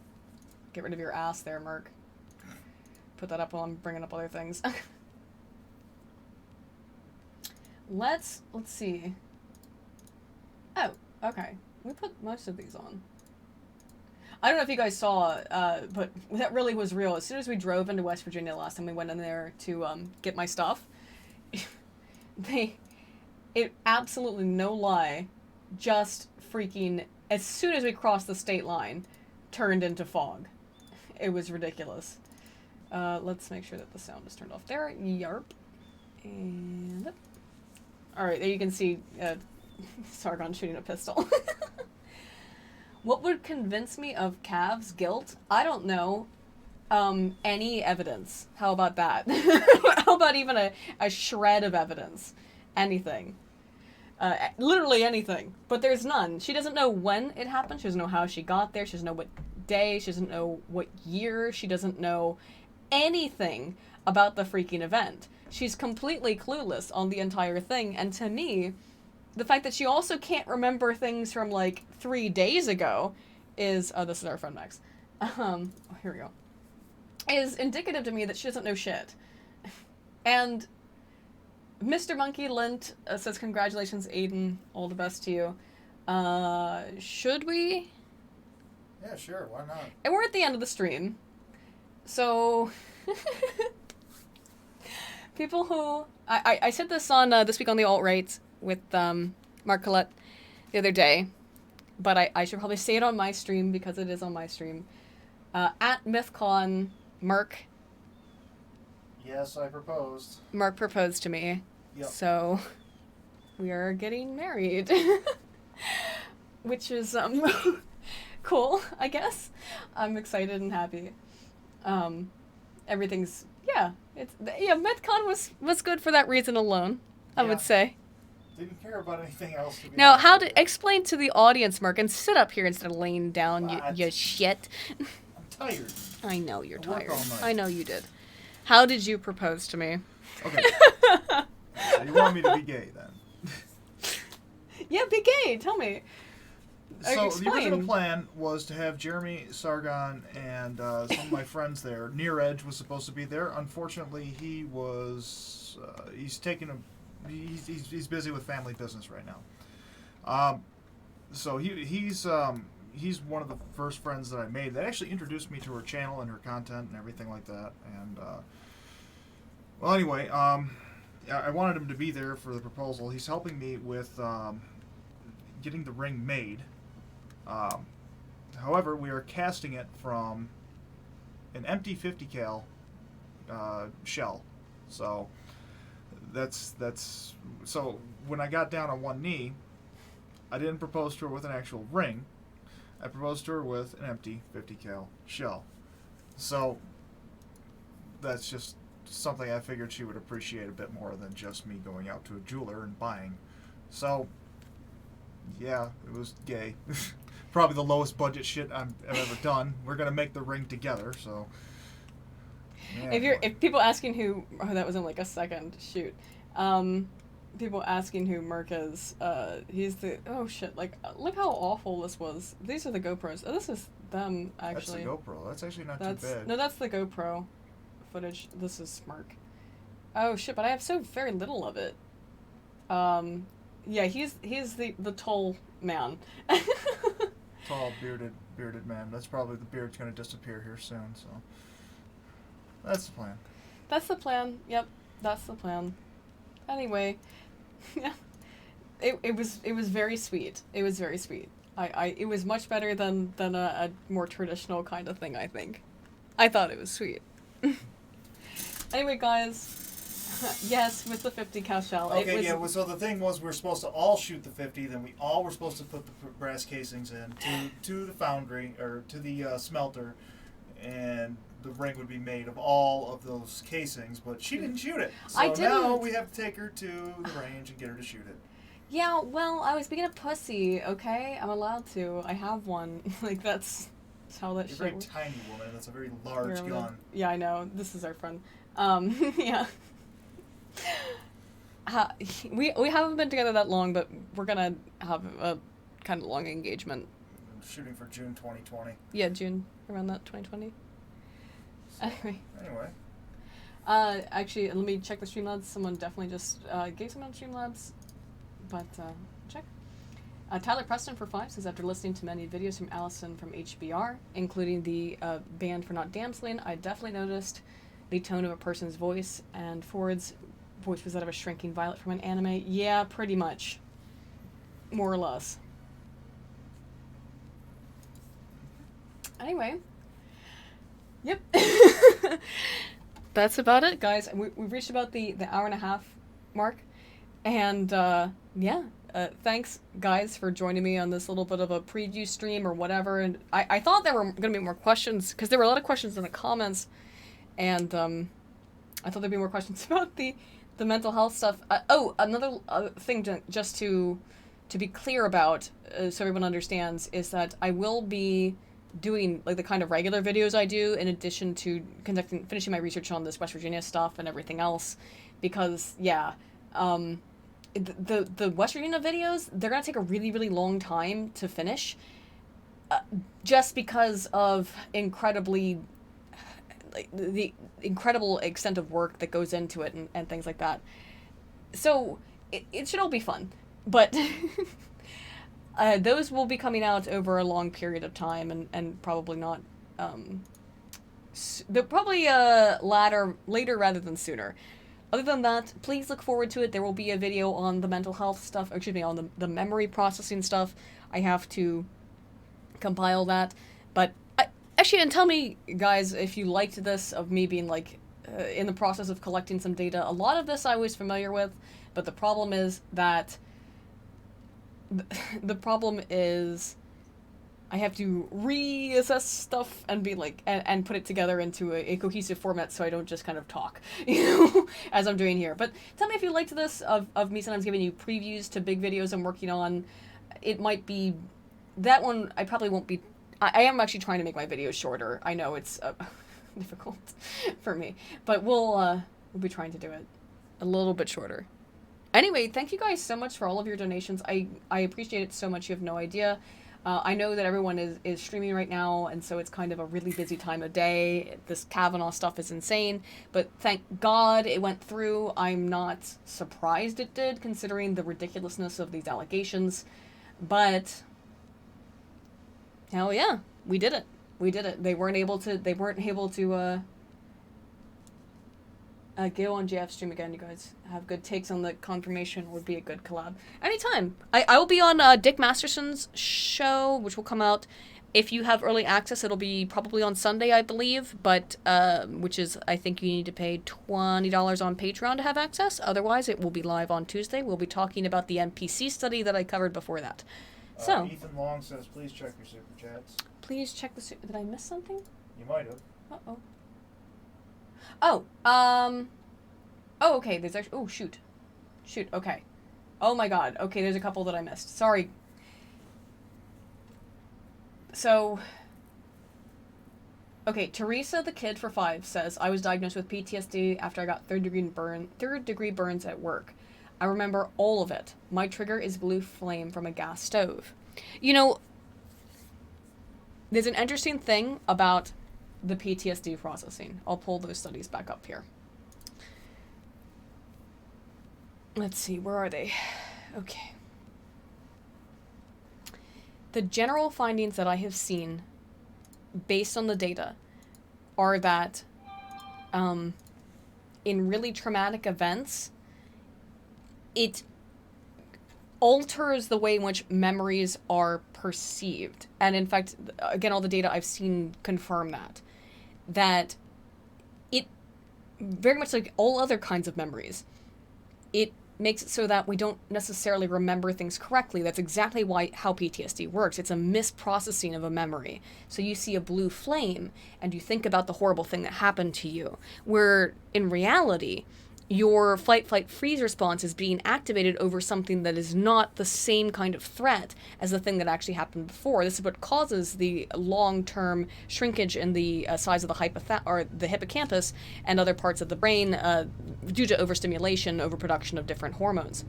Get rid of your ass there, Merc. Put that up while I'm bringing up other things. Let's see. Oh, okay. We put most of these on. I don't know if you guys saw, but that really was real. As soon as we drove into West Virginia last time we went in there to get my stuff, it absolutely no lie, just freaking, as soon as we crossed the state line, turned into fog. It was ridiculous. Let's make sure that the sound is turned off there. Yarp. And... Alright, there you can see Sargon shooting a pistol. What would convince me of Cav's guilt? I don't know. Any evidence. How about that? How about even a shred of evidence? Anything. Literally anything. But there's none. She doesn't know when it happened. She doesn't know how she got there. She doesn't know what day. She doesn't know what year. She doesn't know anything about the freaking event. She's completely clueless on the entire thing, and to me, the fact that she also can't remember things from, 3 days ago is... Oh, this is our friend Max. Here we go. Is indicative to me that she doesn't know shit. And Mr. Monkey Lint says, congratulations, Aiden. All the best to you. Should we? Yeah, sure. Why not? And we're at the end of the stream. So... People who... I said this on This Week on the Alt-Right with Mark Collette the other day, but I should probably say it on my stream because it is on my stream. At Mythcon, Mark... Yes, I proposed. Mark proposed to me. Yep. So, we are getting married. Which is, cool, I guess. I'm excited and happy. Everything's... Mythcon was good for that reason alone, I would say. Didn't care about anything else. To be Now, honest how with to you. explain to the audience, Mark, and sit up here instead of laying down, you shit. I'm tired. I know you're I work tired. all night. I know you did. How did you propose to me? Okay. So you want me to be gay then? Yeah, be gay. Tell me. So Explain. the original plan was to have Jeremy, Sargon, and some of my friends there. Near Edge was supposed to be there. Unfortunately, he was he's busy with family business right now. So he's one of the first friends that I made that actually introduced me to her channel and her content and everything like that. And well, anyway, I wanted him to be there for the proposal. He's helping me with getting the ring made. however, we are casting it from an empty 50 cal shell. So that's so when I got down on one knee, I didn't propose to her with an actual ring. I proposed to her with an empty 50 cal shell. So that's just something I figured she would appreciate a bit more than just me going out to a jeweler and buying. So yeah, it was gay. Probably the lowest budget shit I've ever done. We're gonna make the ring together, so. Yeah, If people asking who, that was in like a second shoot. People asking who Merc is. He's the look how awful this was. These are the GoPros. Oh, this is them actually. That's the GoPro. That's actually not too bad. No, that's the GoPro footage. This is Merc. Oh shit! But I have so very little of it. Yeah, he's the tall man. Tall, bearded man. That's probably the beard's gonna disappear here soon. So that's the plan. That's the plan. Yep, that's the plan. Anyway, yeah, it was very sweet. It was very sweet. It was much better than a more traditional kind of thing. I think. I thought it was sweet. Anyway, guys. Yes, with the 50 cal shell. Okay, so the thing was, we were supposed to all shoot the 50, then we all were supposed to put the brass casings in to the foundry, or to the smelter, and the ring would be made of all of those casings, but she didn't shoot it. So I didn't. Now we have to take her to the range and get her to shoot it. Yeah, well, I was being a pussy, okay? I'm allowed to. I have one. Like, that's how that shit works. You're a very tiny woman, that's a very large gun. Yeah, I know. This is our friend. Yeah. We haven't been together that long, but we're gonna have a kind of long engagement. I'm shooting for June 2020. Yeah, June, around that 2020. So, anyway. Actually, let me check the Streamlabs. Someone definitely just gave someone on Streamlabs, but check. Tyler Preston for 5 says, after listening to many videos from Allison from HBR, including the band for Not Damseling, I definitely noticed the tone of a person's voice, and Ford's voice was that of a shrinking violet from an anime. Yeah, pretty much. More or less. Anyway. Yep. That's about it, guys. We've reached about the hour and a half mark. And, yeah. Thanks, guys, for joining me on this little bit of a preview stream or whatever. And I thought there were going to be more questions, because there were a lot of questions in the comments. And, I thought there'd be more questions about the mental health stuff. Another thing just to be clear about, so everyone understands, is that I will be doing like the kind of regular videos I do in addition to finishing my research on this West Virginia stuff and everything else, because the West Virginia videos, they're gonna take a really, really long time to finish, just because of the incredible extent of work that goes into it and things like that. So it should all be fun, but those will be coming out over a long period of time and probably not they're probably later rather than sooner. Other than that, please look forward to it. There will be a video on the mental health stuff, on the memory processing stuff. I have to compile that, but actually, and tell me, guys, if you liked this, of me being, like, in the process of collecting some data. A lot of this I was familiar with, but the problem is that... The problem is I have to reassess stuff and be, like, and put it together into a cohesive format so I don't just kind of talk, as I'm doing here. But tell me if you liked this, of me sometimes giving you previews to big videos I'm working on. It might be... That one, I probably won't be... I am actually trying to make my videos shorter. I know it's difficult for me, but we'll be trying to do it a little bit shorter. Anyway, thank you guys so much for all of your donations. I appreciate it so much. You have no idea. I know that everyone is streaming right now, and so it's kind of a really busy time of day. This Kavanaugh stuff is insane, but thank God it went through. I'm not surprised it did, considering the ridiculousness of these allegations, but... Hell yeah, we did it. We did it. They weren't able to Go on JF stream again, you guys have good takes on the confirmation, would be a good collab. Anytime. I will be on Dick Masterson's show, which will come out. If you have early access, it'll be probably on Sunday, I believe, but which is, I think you need to pay $20 on Patreon to have access. Otherwise, it will be live on Tuesday. We'll be talking about the NPC study that I covered before that. So, Ethan Long says, please check your super chats. please check the... Did I miss something? You might have. Uh-oh. Oh, okay, there's actually... Oh, shoot. Shoot, okay. Oh my god. Okay, there's a couple that I missed. Sorry. So... Okay, Teresa, the kid for 5, says, I was diagnosed with PTSD after I got third-degree burns at work. I remember all of it. My trigger is blue flame from a gas stove. You know, there's an interesting thing about the PTSD processing. I'll pull those studies back up here. Let's see, where are they? Okay. The general findings that I have seen, based on the data, are that in really traumatic events, it alters the way in which memories are perceived. And in fact, again, all the data I've seen confirm that it, very much like all other kinds of memories, it makes it so that we don't necessarily remember things correctly. That's exactly how PTSD works. It's a misprocessing of a memory. So you see a blue flame and you think about the horrible thing that happened to you, where in reality, your fight-flight-freeze response is being activated over something that is not the same kind of threat as the thing that actually happened before. This is what causes the long-term shrinkage in the size of the hippocampus and other parts of the brain due to overstimulation, overproduction of different hormones.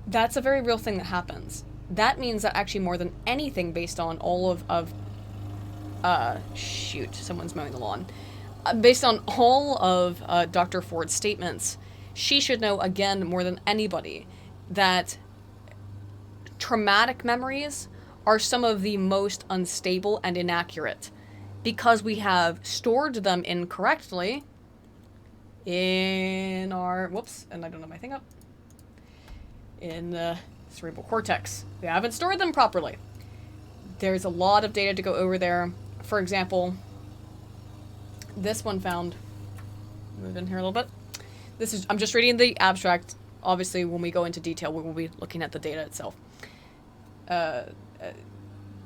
That's a very real thing that happens. That means that actually more than anything, based on all shoot, someone's mowing the lawn. Based on all of Dr. Ford's statements, she should know, again, more than anybody, that traumatic memories are some of the most unstable and inaccurate because we have stored them incorrectly in our, and I don't have my thing up, in the cerebral cortex. We haven't stored them properly. There's a lot of data to go over there. For example, this one found, move in here a little bit. I'm just reading the abstract. Obviously, when we go into detail, we will be looking at the data itself.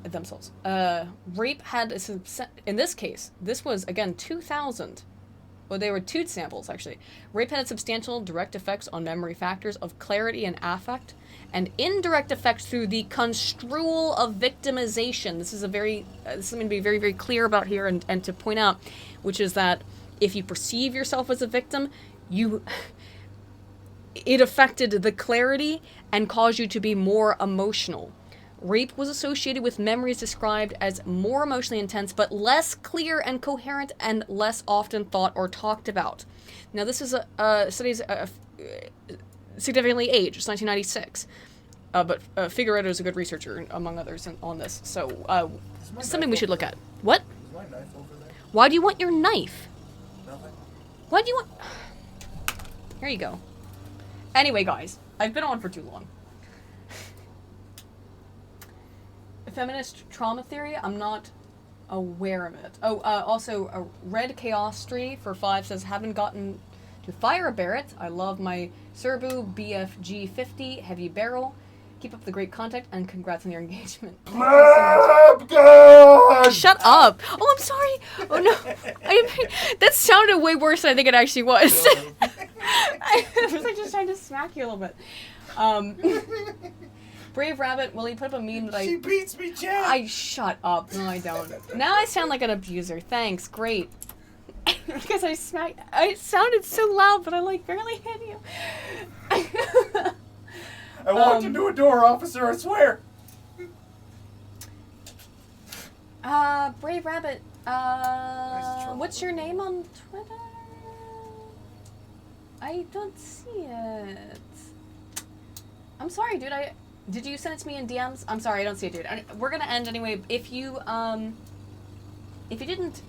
Themselves. Rape had, in this case, this was, again, 2,000. Well, they were 2 samples, actually. Rape had substantial direct effects on memory factors of clarity and affect, and indirect effects through the construal of victimization. This is something to be very, very clear about here and to point out, which is that if you perceive yourself as a victim, it affected the clarity and caused you to be more emotional. Rape was associated with memories described as more emotionally intense, but less clear and coherent and less often thought or talked about. Now, this is studies significantly aged. It's 1996. But Figueredo is a good researcher, among others, on this. So, something we should look at. What? Is my knife over there? Why do you want your knife? Nothing. Why do you want... Here you go. Anyway, guys, I've been on for too long. Feminist trauma theory, I'm not aware of it. Oh, also, a Red Chaos Tree for 5 says, haven't gotten to fire a Barrett. I love my Serbu BFG 50 heavy barrel. Keep up the great contact and congrats on your engagement. Shut up! Oh, I'm sorry. Oh no, that sounded way worse than I think it actually was. I was like just trying to smack you a little bit. Brave Rabbit, will he put up a meme that She beats me, Chad! shut up. No, I don't. Now I sound like an abuser. Thanks, great. Because I sounded so loud, but I barely hit you. I walked into a door, officer, I swear! Brave Rabbit, what's your name on Twitter? I don't see it. I'm sorry, dude, did you send it to me in DMs? I'm sorry, I don't see it, dude. We're gonna end anyway. If you didn't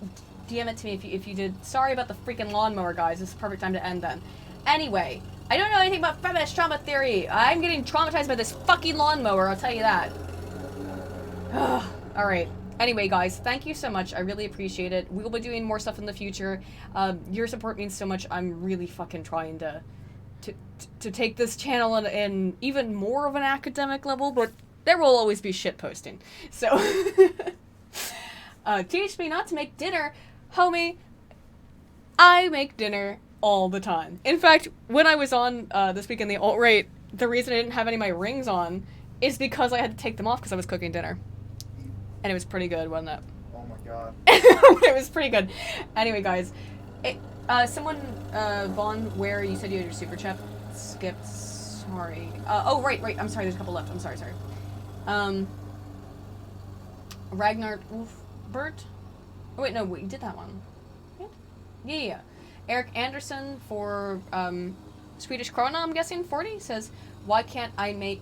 DM it to me if you did. Sorry about the freaking lawnmower, guys. This is the perfect time to end then. Anyway, I don't know anything about feminist trauma theory. I'm getting traumatized by this fucking lawnmower, I'll tell you that. Alright. Anyway, guys, thank you so much. I really appreciate it. We will be doing more stuff in the future. Your support means so much. I'm really fucking trying to take this channel in even more of an academic level, but there will always be shit posting. So, teach me not to make dinner, homie. I make dinner all the time. In fact, when I was on this week in the alt-right, the reason I didn't have any of my rings on is because I had to take them off because I was cooking dinner. And it was pretty good, wasn't it? Oh my god. It was pretty good. Anyway, guys, someone, Vaughn, where you said you had your super chat skipped. Sorry. Oh, right. I'm sorry. There's a couple left. I'm sorry. Ragnar Wolfbert. Oh wait, no, you did that one. Yeah. Eric Anderson for Swedish Krona, I'm guessing 40 says, "Why can't I make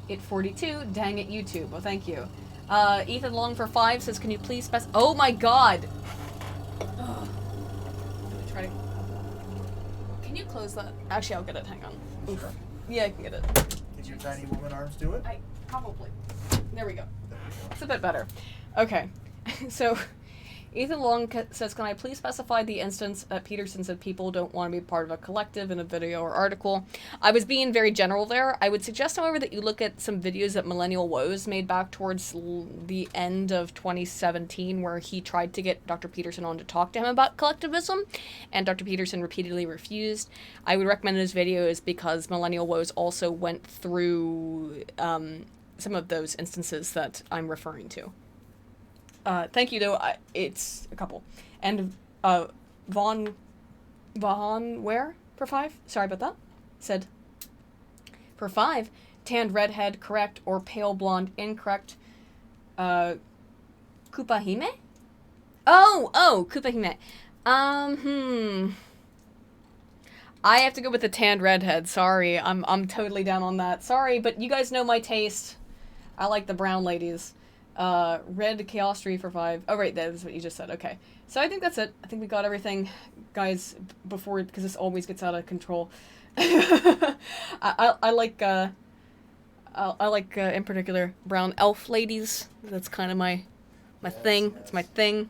it 42? Dang it, YouTube." Well, thank you. Ethan Long for 5 says, "Can you please Oh my god! Ugh. Let me try to... Can you close that? Actually, I'll get it. Hang on. Oof. Sure. Yeah, I can get it. Did your tiny woman arms do it? Probably. There we go. It's a bit better. Okay. So, Ethan Long says, "Can I please specify the instance that Peterson said people don't want to be part of a collective in a video or article?" I was being very general there. I would suggest, however, that you look at some videos that Millennial Woes made back towards the end of 2017, where he tried to get Dr. Peterson on to talk to him about collectivism, and Dr. Peterson repeatedly refused. I would recommend those videos because Millennial Woes also went through some of those instances that I'm referring to. Thank you, though. It's a couple. And, Vaughn where? For 5? Sorry about that. Said, for 5, tanned redhead, correct, or pale blonde, incorrect. Kupahime? Oh, Kupahime. I have to go with the tanned redhead. Sorry, I'm totally down on that. Sorry, but you guys know my taste. I like the brown ladies. Red Chaos Tree for 5. Oh, right, that is what you just said. Okay. So I think that's it. I think we got everything, guys, before, because this always gets out of control. I like, in particular, brown elf ladies. That's kind of my thing. It's my thing.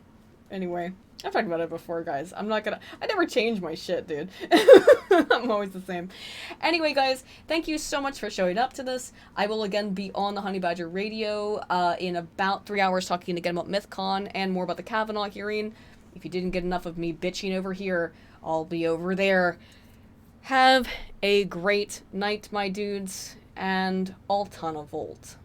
Anyway, I've talked about it before, guys. I never change my shit, dude. I'm always the same. Anyway, guys, thank you so much for showing up to this. I will again be on the Honey Badger Radio in about 3 hours talking again about Mythcon and more about the Kavanaugh hearing. If you didn't get enough of me bitching over here, I'll be over there. Have a great night, my dudes, and Altana Volt.